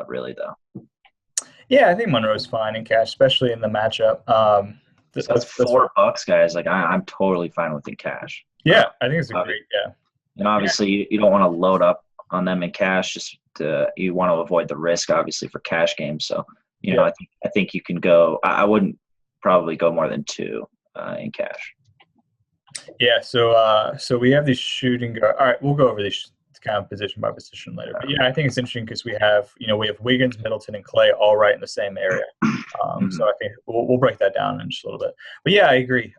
really though. Yeah, I think Monroe's fine in cash, especially in the matchup. That's $4, guys. I'm totally fine with in cash. Yeah, I think it's a great. Yeah. And obviously, you don't want to load up on them in cash. You want to avoid the risk, obviously, for cash games. So I think you can go. I wouldn't probably go more than 2 in cash. Yeah. So we have these shooting guard. All right, we'll go over these kind of position by position later. But I think it's interesting because we have Wiggins, Middleton, and Clay all right in the same area. So I think we'll break that down in just a little bit. But yeah, I agree.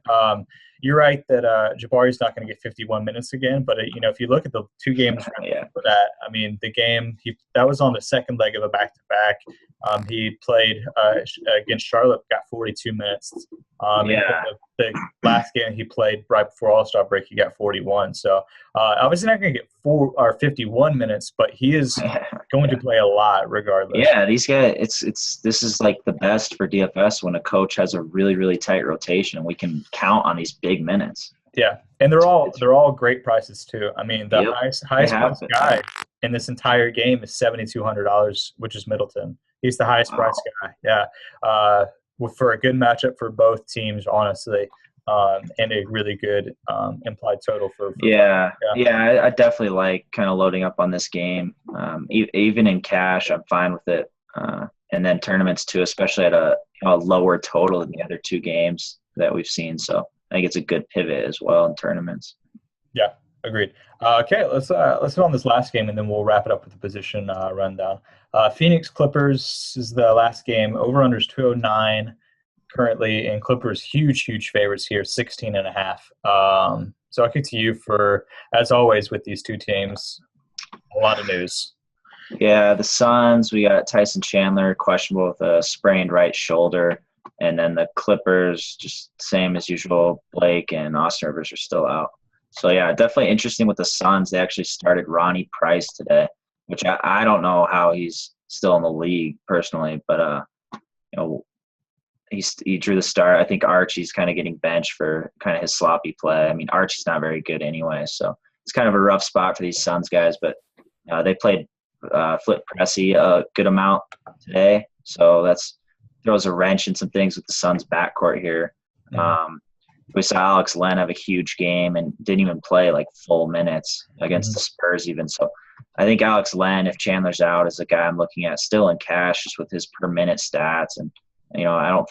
You're right that Jabari's not going to get 51 minutes again. But if you look at the 2 games for that, I mean, the game that was on the second leg of a back-to-back. He played against Charlotte, got 42 minutes. The last game he played right before All-Star break, he got 41. So obviously not going to get 51 minutes, but he is going to play a lot regardless. Yeah, these guys, this is like the best for DFS when a coach has a really, really tight rotation, and we can count on these big minutes. Yeah, and they're all great prices too. I mean, the highest priced guy in this entire game is $7,200, which is Middleton. He's the highest priced guy. Yeah. For a good matchup for both teams, honestly, and a really good implied total for I definitely like kind of loading up on this game. Even in cash, I'm fine with it. And then tournaments too, especially at a lower total than the other two games that we've seen. So I think it's a good pivot as well in tournaments. Yeah, agreed. Okay, let's hit on this last game, and then we'll wrap it up with the position rundown. Phoenix Clippers is the last game. Over-under is 209 currently, and Clippers huge favorites here, 16.5. So I'll get to you for, as always with these two teams, a lot of news. Yeah, the Suns, we got Tyson Chandler questionable with a sprained right shoulder. And then the Clippers, just same as usual, Blake and Austin Rivers are still out. So, yeah, definitely interesting with the Suns. They actually started Ronnie Price today, which I don't know how he's still in the league personally. But, he drew the start. I think Archie's kind of getting benched for kind of his sloppy play. I mean, Archie's not very good anyway. So it's kind of a rough spot for these Suns guys. But they played Flip Pressey a good amount today. So that's throws a wrench in some things with the Suns backcourt here. We saw Alex Len have a huge game and didn't even play like full minutes against the Spurs even. So I think Alex Len, if Chandler's out, is a guy I'm looking at still in cash just with his per minute stats. And, I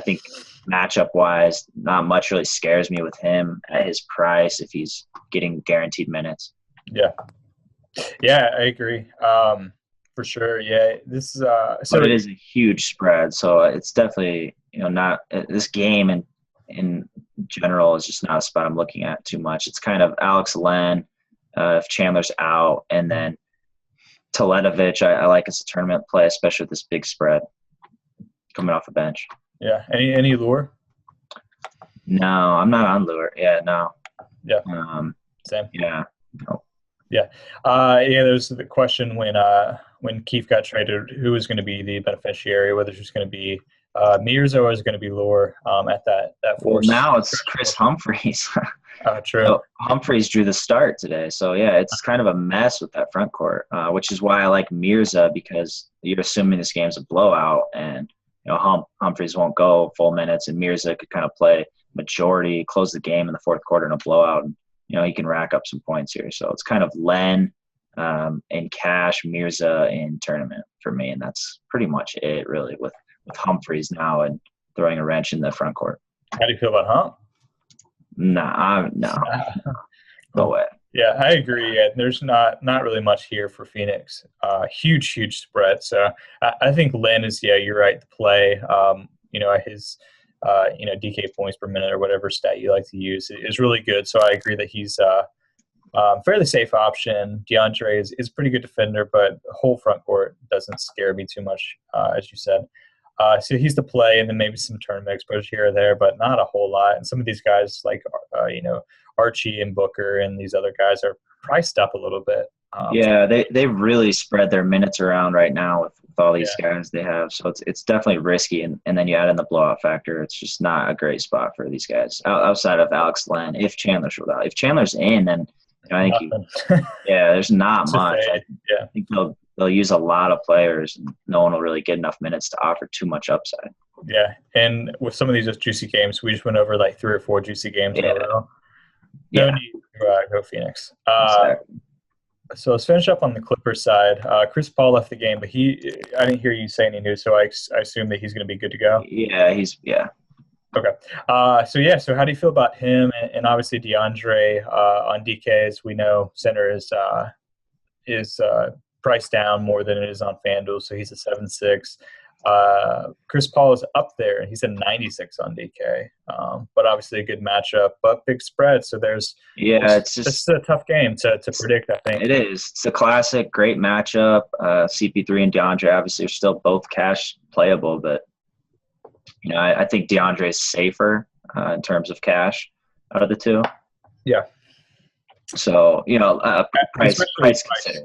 think matchup wise, not much really scares me with him at his price if he's getting guaranteed minutes. Yeah, I agree. For sure, yeah. This is but it is a huge spread, so it's definitely not this game in general is just not a spot I'm looking at too much. It's kind of Alex Len if Chandler's out, and then Teletovic I like as a tournament play, especially with this big spread coming off the bench. Yeah, any lure? No, I'm not on lure. Yeah, no. Yeah. Same. Yeah. No. Yeah. There's the question when Keefe got traded, who was going to be the beneficiary, whether it's just going to be Mirza or is going to be Lure at that force. Well, now it's Chris Humphries. True. So Humphries drew the start today. So, yeah, it's kind of a mess with that front court, which is why I like Mirza, because you're assuming this game's a blowout and, Humphries won't go full minutes and Mirza could kind of play majority, close the game in the fourth quarter in a blowout. And, he can rack up some points here. So it's kind of Len in cash, Mirza in tournament for me. And that's pretty much it, really, with Humphries now and throwing a wrench in the front court. How do you feel about Hump? No way. Yeah, I agree. Yeah, there's not really much here for Phoenix. Huge spread. So I think Len is, you're right, the play. His DK points per minute or whatever stat you like to use is really good. So I agree that he's fairly safe option. DeAndre is pretty good defender, but the whole front court doesn't scare me too much, as you said. So he's the play, and then maybe some tournament exposure here or there, but not a whole lot. And some of these guys like, Archie and Booker and these other guys are priced up a little bit. They really spread their minutes around right now with all these guys they have. So it's definitely risky. And then you add in the blowout factor. It's just not a great spot for these guys outside of Alex Len. If Chandler's without, if Chandler's in, then I think there's not much. I think they'll use a lot of players, and no one will really get enough minutes to offer too much upside. Yeah, and with some of these juicy games, we just went over like 3 or 4 juicy games in a row. No need to go Phoenix. Exactly. So let's finish up on the Clippers side. Chris Paul left the game, but I didn't hear you say any news, so I assume that he's going to be good to go. Yeah, Okay. So how do you feel about him and obviously DeAndre on DK? As we know, center is priced down more than it is on FanDuel, so he's a 7.6. Chris Paul is up there, and he's a 96 on DK. But obviously a good matchup, but big spread. So it's a tough game to predict, I think. It is. It's a classic, great matchup. CP3 and DeAndre obviously are still both cash playable, but I think DeAndre is safer in terms of cash out of the two. Yeah. So price considered.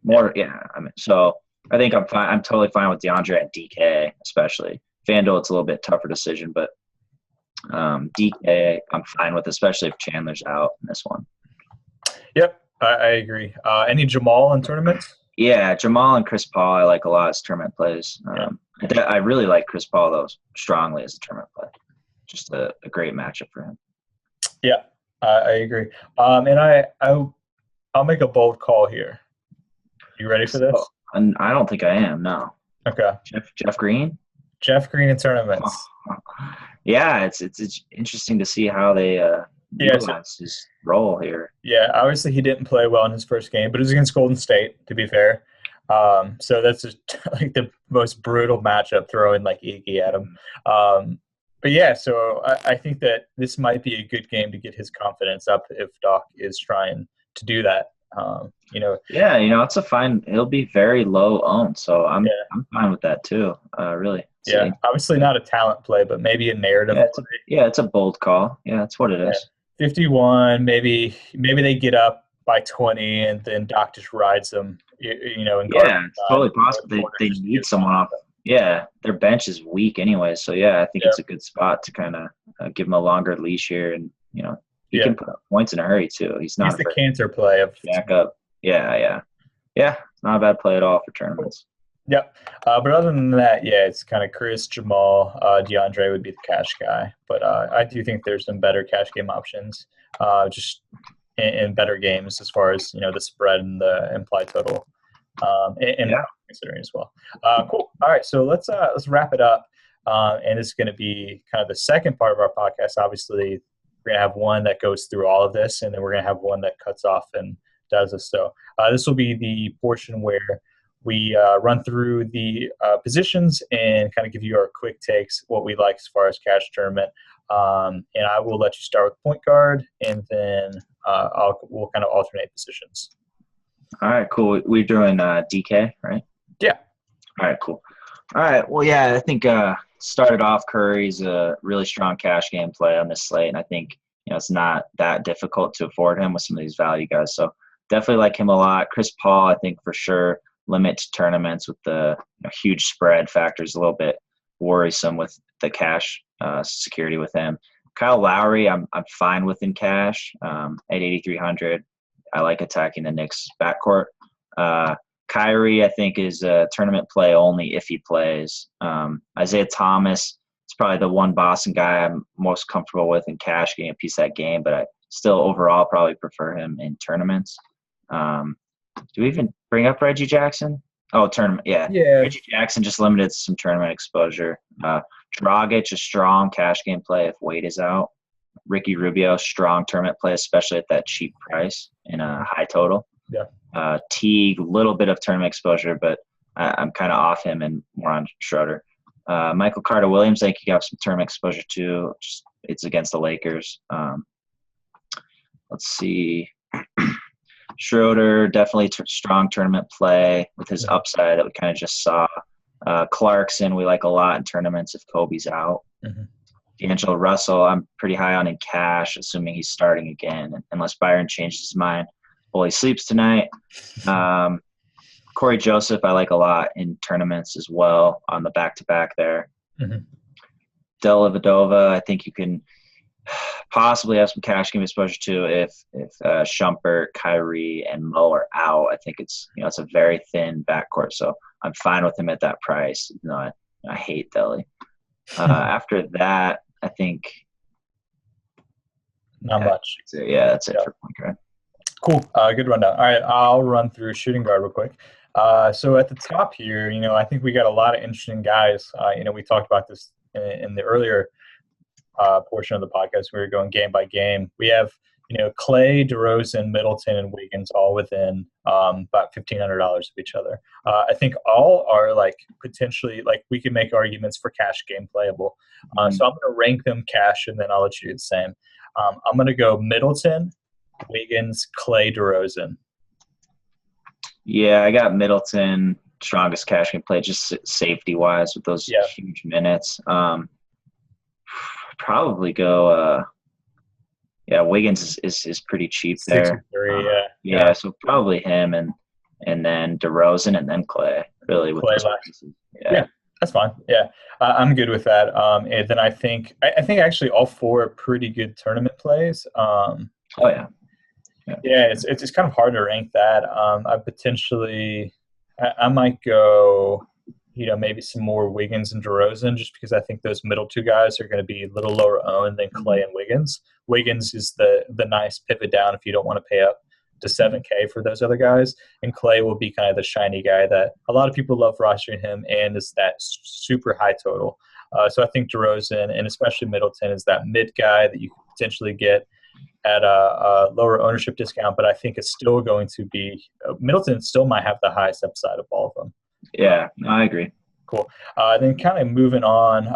More. I mean, so I think I'm fine. I'm totally fine with DeAndre at DK, especially FanDuel. It's a little bit tougher decision, but DK I'm fine with, especially if Chandler's out in this one. Yep, I agree. Any Jamal in tournaments? Yeah, Jamal and Chris Paul I like a lot as tournament plays. I really like Chris Paul, though, strongly as a tournament play. Just a great matchup for him. Yeah, I agree. And I'll make a bold call here. You ready for this? And I don't think I am. No. Okay. Jeff Green. Jeff Green in tournaments. Yeah, it's interesting to see how they utilize his role here. Yeah, obviously he didn't play well in his first game, but it was against Golden State, to be fair. So that's just like the most brutal matchup, throwing like Iggy at him. But yeah, so I think that this might be a good game to get his confidence up if Doc is trying to do that. Yeah, it's a fine. He'll be very low owned, so I'm fine with that too. Really. Yeah, obviously not a talent play, but maybe a narrative play. It's a bold call. Yeah, that's what it is. 51, maybe they get up by 20, and then Doc just rides them. It's totally possible. They need someone off. Yeah, their bench is weak anyway, so I think it's a good spot to kind of give him a longer leash here, and he can put up points in a hurry too. He's the cancer play of back up. Yeah. Not a bad play at all for tournaments. Yep. But other than that, it's kind of Chris, Jamal, DeAndre would be the cash guy. But I do think there's some better cash game options, just in better games as far as the spread and the implied total, considering as well. Cool. All right, so let's wrap it up. And this is going to be kind of the second part of our podcast. Obviously, we're going to have one that goes through all of this, and then we're going to have one that cuts off and does this. So this will be the portion where we run through the positions and kind of give you our quick takes, what we like as far as cash tournament. And I will let you start with point guard, and then we'll kind of alternate positions. All right, cool. We're doing DK, right? Yeah. All right, cool. All right, well, I think started off Curry's a really strong cash game play on this slate, and I think it's not that difficult to afford him with some of these value guys. So definitely like him a lot. Chris Paul, I think for sure. Limit to tournaments with the huge spread factors a little bit worrisome with the cash security with him. Kyle Lowry, I'm fine with in cash at 8,300. I like attacking the Knicks backcourt. Kyrie, I think, is a tournament play only if he plays. Isaiah Thomas is probably the one Boston guy I'm most comfortable with in cash, getting a piece of that game, but I still overall probably prefer him in tournaments. Do we even bring up Reggie Jackson? Oh, tournament. Yeah. Reggie Jackson just limited some tournament exposure. Dragic, a strong cash game play if Wade is out. Ricky Rubio, strong tournament play, especially at that cheap price in a high total. Yeah. Teague, little bit of tournament exposure, but I'm kind of off him and more on Schroeder. Michael Carter-Williams, I think he got some tournament exposure too. It's against the Lakers. Let's see. Schroeder, definitely strong tournament play with his upside that we kind of just saw. Clarkson, we like a lot in tournaments if Kobe's out. Mm-hmm. D'Angelo Russell, I'm pretty high on in cash, assuming he's starting again, unless Byron changes his mind. Well, he sleeps tonight. Corey Joseph, I like a lot in tournaments as well on the back-to-back there. Mm-hmm. Dellavedova, I think you can possibly have some cash game exposure too if Shumpert, Kyrie, and Mo are out. I think it's a very thin backcourt, so I'm fine with him at that price. I hate Delly. After that, I think not much. That's it for point guard. Cool. Good rundown. All right, I'll run through shooting guard real quick. So at the top here, I think we got a lot of interesting guys. We talked about this in the earlier portion of the podcast. We were going game by game. We have, Clay, DeRozan, Middleton, and Wiggins all within about $1,500 of each other. I think all are potentially we can make arguments for cash game playable. So I'm going to rank them cash, and then I'll let you do the same. I'm going to go Middleton, Wiggins, Clay, DeRozan. Yeah, I got Middleton, strongest cash game play, just safety-wise with those huge minutes. Probably go Wiggins is pretty cheap there. So probably him and then DeRozan and then Clay, really, with those prices. Yeah, that's fine. Yeah, I'm good with that. And then I think actually all four are pretty good tournament plays. Yeah, it's kind of hard to rank that. I potentially I might go, maybe some more Wiggins and DeRozan, just because I think those middle two guys are going to be a little lower owned than Clay and Wiggins. Wiggins is the nice pivot down if you don't want to pay up to 7K for those other guys. And Clay will be kind of the shiny guy that a lot of people love rostering him and is that super high total. So I think DeRozan and especially Middleton is that mid guy that you could potentially get at a lower ownership discount, but I think it's still going to be Middleton still might have the highest upside of all of them. Yeah, I agree. Cool. Then kind of moving on,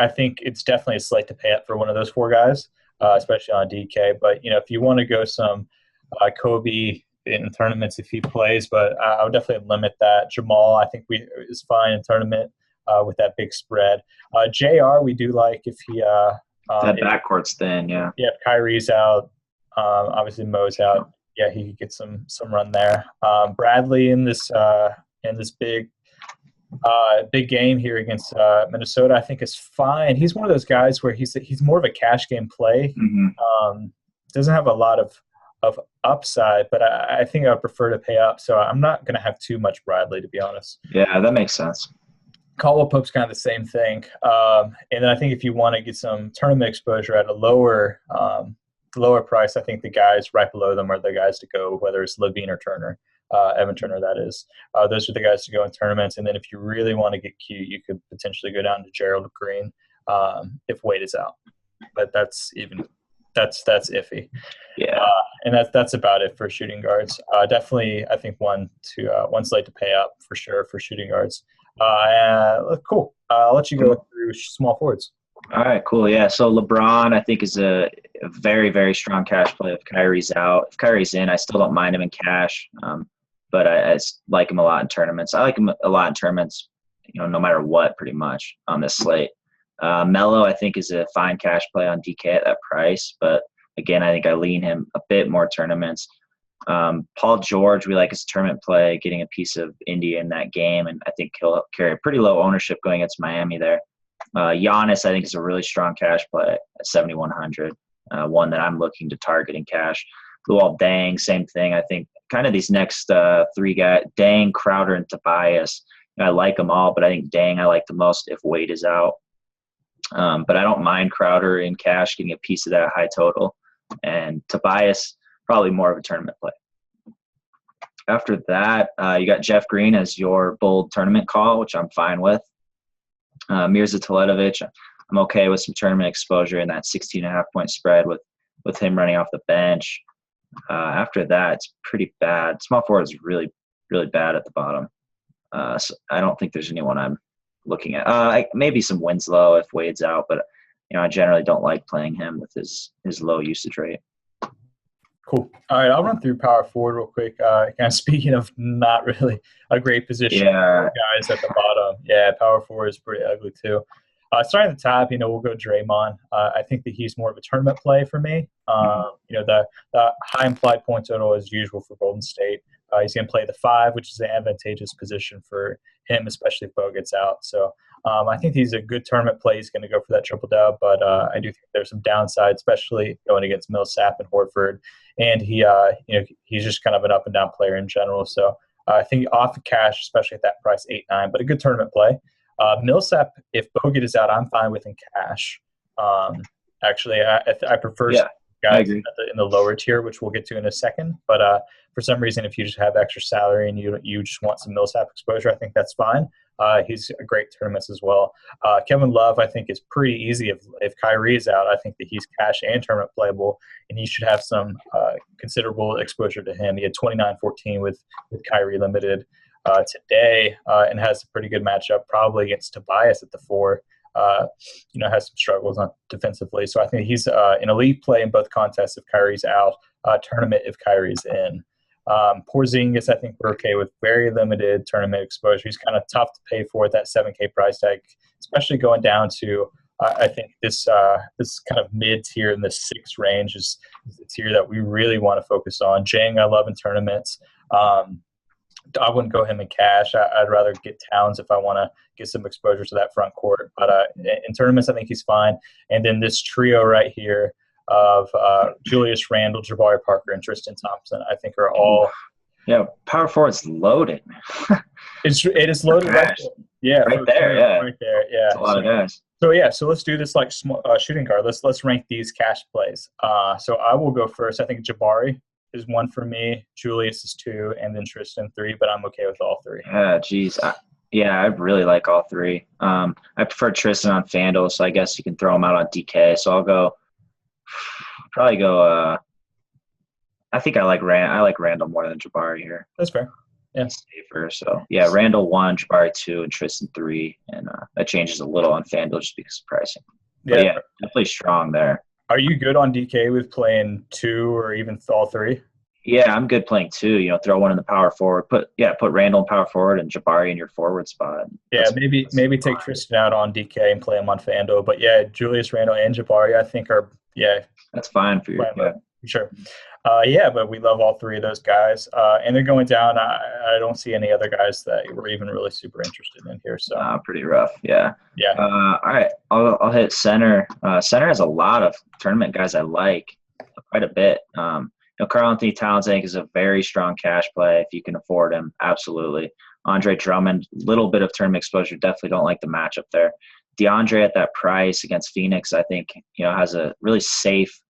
I think it's definitely a slate to pay up for one of those four guys, especially on DK. But, if you want to go some Kobe in tournaments if he plays, but I would definitely limit that. Jamal, I think is fine in tournament with that big spread. JR, we do like if he that backcourt's thin, yeah. Yeah, if Kyrie's out, obviously Mo's out. Yeah, he could get some run there. Bradley in this big game here against Minnesota, I think is fine. He's one of those guys where he's more of a cash game play. Mm-hmm. Doesn't have a lot of upside, but I think I would prefer to pay up. So I'm not going to have too much Bradley, to be honest. Yeah, that makes sense. Caldwell Pope's kind of the same thing. And then I think if you want to get some tournament exposure at a lower price, I think the guys right below them are the guys to go, whether it's Levine or Turner, Evan Turner, that is. Those are the guys to go in tournaments. And then if you really want to get cute, you could potentially go down to Gerald Green if Wade is out. But that's iffy. Yeah. And that's about it for shooting guards. Definitely, I think one slate to pay up for sure for shooting guards. Cool. I'll let you go through small forwards. All right, cool. Yeah, so LeBron, I think, is a very, very strong cash play if Kyrie's out. If Kyrie's in, I still don't mind him in cash, but I like him a lot in tournaments. I like him a lot in tournaments, no matter what, pretty much, on this slate. Melo, I think, is a fine cash play on DK at that price, but, again, I think I lean him a bit more tournaments. Paul George, we like his tournament play, getting a piece of Indy in that game, and I think he'll carry a pretty low ownership going against Miami there. Giannis, I think, is a really strong cash play at 7,100, one that I'm looking to target in cash. Luol Deng, same thing. I think kind of these next three guys, Deng, Crowder, and Tobias, I like them all, but I think Deng I like the most if Wade is out. But I don't mind Crowder in cash getting a piece of that high total. And Tobias, probably more of a tournament play. After that, you got Jeff Green as your bold tournament call, which I'm fine with. Mirza Teletovic, I'm okay with some tournament exposure in that 16.5-point spread with him running off the bench. After that, it's pretty bad. Small forward is really, really bad at the bottom. So I don't think there's anyone I'm looking at. Maybe some Winslow if Wade's out, but I generally don't like playing him with his low usage rate. Cool. All right, I'll run through power forward real quick. Kind of speaking of not really a great position for guys at the bottom. Yeah, power forward is pretty ugly too. Starting at the top, we'll go Draymond. I think that he's more of a tournament play for me. The high implied point total as usual for Golden State. He's going to play the 5, which is an advantageous position for him, especially if Bo gets out. So I think he's a good tournament play. He's going to go for that triple-dub, but I do think there's some downside, especially going against Millsap and Horford. And he's just kind of an up-and-down player in general. So I think off of cash, especially at that price, 8-9, but a good tournament play. Millsap, if Bogut is out, I'm fine with in cash. Actually, I prefer guys in the lower tier, which we'll get to in a second. But for some reason, if you just have extra salary and you just want some Millsap exposure, I think that's fine. He's a great tournaments as well. Kevin Love, I think, is pretty easy. If Kyrie is out, I think that he's cash and tournament playable, and he should have some considerable exposure to him. He had 29-14 with Kyrie limited today and has a pretty good matchup probably against Tobias at the 4. Has some struggles on defensively. So I think he's an elite play in both contests if Kyrie's out, tournament if Kyrie's in. Porzingis, I think we're okay with very limited tournament exposure. He's kind of tough to pay for at that 7K price tag, especially going down to I think this kind of mid-tier in the 6 range is the tier that we really want to focus on. Jang, I love in tournaments. I wouldn't go him in cash. I'd rather get Towns if I want to get some exposure to that front court. But in tournaments, I think he's fine. And then this trio right here of Julius Randle, Jabari Parker, and Tristan Thompson, I think are all Yeah, power forward's loaded. It is loaded right there. Yeah, right there. Sure. Yeah, Right there. Yeah, it's a lot of guys. So let's do this like small shooting guard. Let's rank these cash plays. So I will go first. I think Jabari is 1 for me. Julius is 2, and then Tristan 3. But I'm okay with all 3. Yeah, geez. I really like all 3. I prefer Tristan on FanDuel, so I guess you can throw him out on DK. So I'll probably go. I think I like Randall more than Jabari here. That's fair. Yeah. Safer. So yeah, Randall 1, Jabari 2, and Tristan 3, and that changes a little on FanDuel just because of pricing. But yeah, definitely strong there. Are you good on DK with playing 2 or even all 3? Yeah, I'm good playing 2. Throw one in the power forward. Put Randall in power forward and Jabari in your forward spot. Yeah, maybe take Tristan out on DK and play him on FanDuel. But yeah, Julius Randle and Jabari, I think that's fine for you. Yeah. Sure. But we love all 3 of those guys. And they're going down. I don't see any other guys that we're even really super interested in here. So pretty rough. Yeah. Yeah. All right. I'll hit center. Center has a lot of tournament guys I like quite a bit. Karl-Anthony Towns, I think, is a very strong cash play if you can afford him. Absolutely. Andre Drummond, little bit of tournament exposure. Definitely don't like the matchup there. DeAndre at that price against Phoenix, I think, has a really safe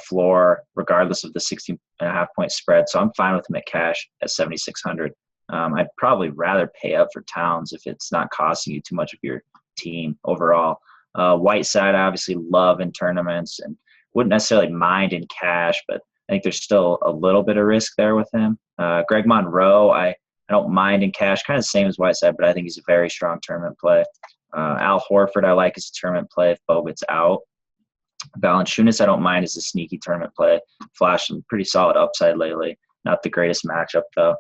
floor regardless of the 16.5-point spread. So I'm fine with him at cash at 7,600. I'd probably rather pay up for Towns if it's not costing you too much of your team overall. Whiteside, I obviously love in tournaments and wouldn't necessarily mind in cash, but I think there's still a little bit of risk there with him. Greg Monroe, I don't mind in cash, kind of the same as Whiteside, but I think he's a very strong tournament play. Al Horford, I like as a tournament play if Bogut's out. Valanciunas, I don't mind as a sneaky tournament play. Flashed some pretty solid upside lately. Not the greatest matchup, though.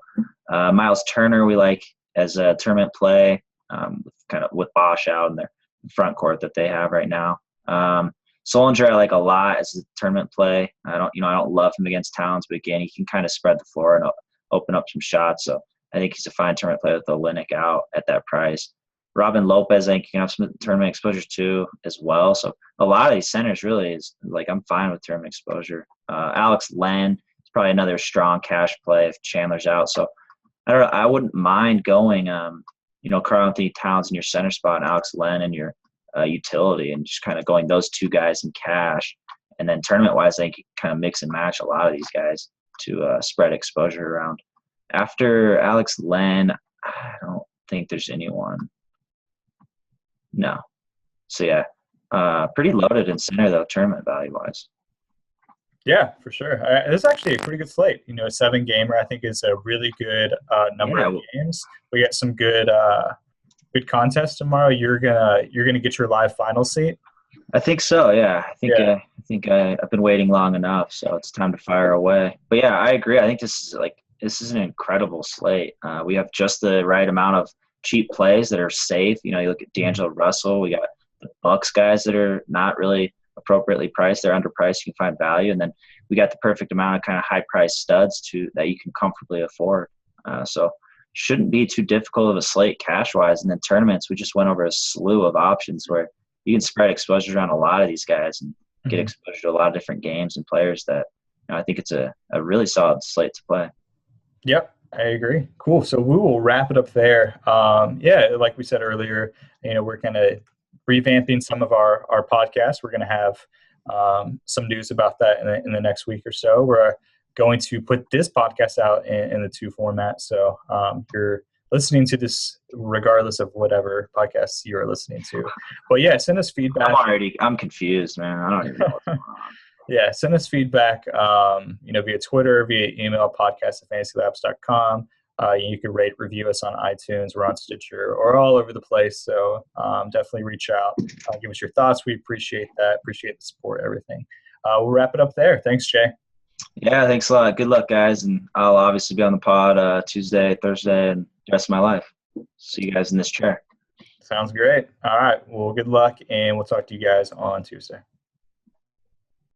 Miles Turner, we like as a tournament play, with Bosch out in their front court that they have right now. Solinger, I like a lot as a tournament play. I don't love him against Towns, but again, he can kind of spread the floor and open up some shots. So I think he's a fine tournament play with Olynyk out at that price. Robin Lopez, I think you can have some tournament exposure too as well. So a lot of these centers really is like I'm fine with tournament exposure. Alex Len is probably another strong cash play if Chandler's out. So I wouldn't mind going, Karl-Anthony Towns in your center spot and Alex Len in your utility and just kind of going those 2 guys in cash. And then tournament-wise, I think you can kind of mix and match a lot of these guys to spread exposure around. After Alex Len, I don't think there's anyone. No. So, yeah, pretty loaded in center, though, tournament value-wise. Yeah, for sure. This is actually a pretty good slate. A 7-gamer, I think, is a really good number of games. We got some good contest tomorrow. You're gonna get your live final seat. I think so. Yeah. I think I've been waiting long enough, so it's time to fire away. But yeah, I agree. I think this is an incredible slate. We have just the right amount of cheap plays that are safe. You look at D'Angelo Russell. We got the Bucks guys that are not really appropriately priced. They're underpriced. You can find value, and then we got the perfect amount of kind of high price studs that you can comfortably afford. So shouldn't be too difficult of a slate cash-wise. And then tournaments, we just went over a slew of options where you can spread exposure around a lot of these guys and get exposure to a lot of different games and players that I think it's a really solid slate to play. Yep, I agree. Cool. So we will wrap it up there. Like we said earlier, we're kind of revamping some of our podcasts. We're going to have some news about that in the next week or so. We're going to put this podcast out in the 2 formats. So you're listening to this regardless of whatever podcasts you're listening to. But yeah, send us feedback. I'm confused, man. I don't even know what's going on. Yeah, send us feedback, via Twitter, via email, podcast@fantasylabs.com. You can rate, review us on iTunes. We're on Stitcher or all over the place. So definitely reach out. Give us your thoughts. We appreciate that. Appreciate the support, everything. We'll wrap it up there. Thanks, Jay. Yeah, thanks a lot. Good luck, guys. And I'll obviously be on the pod Tuesday, Thursday, and the rest of my life. See you guys in this chair. Sounds great. All right. Well, good luck, and we'll talk to you guys on Tuesday.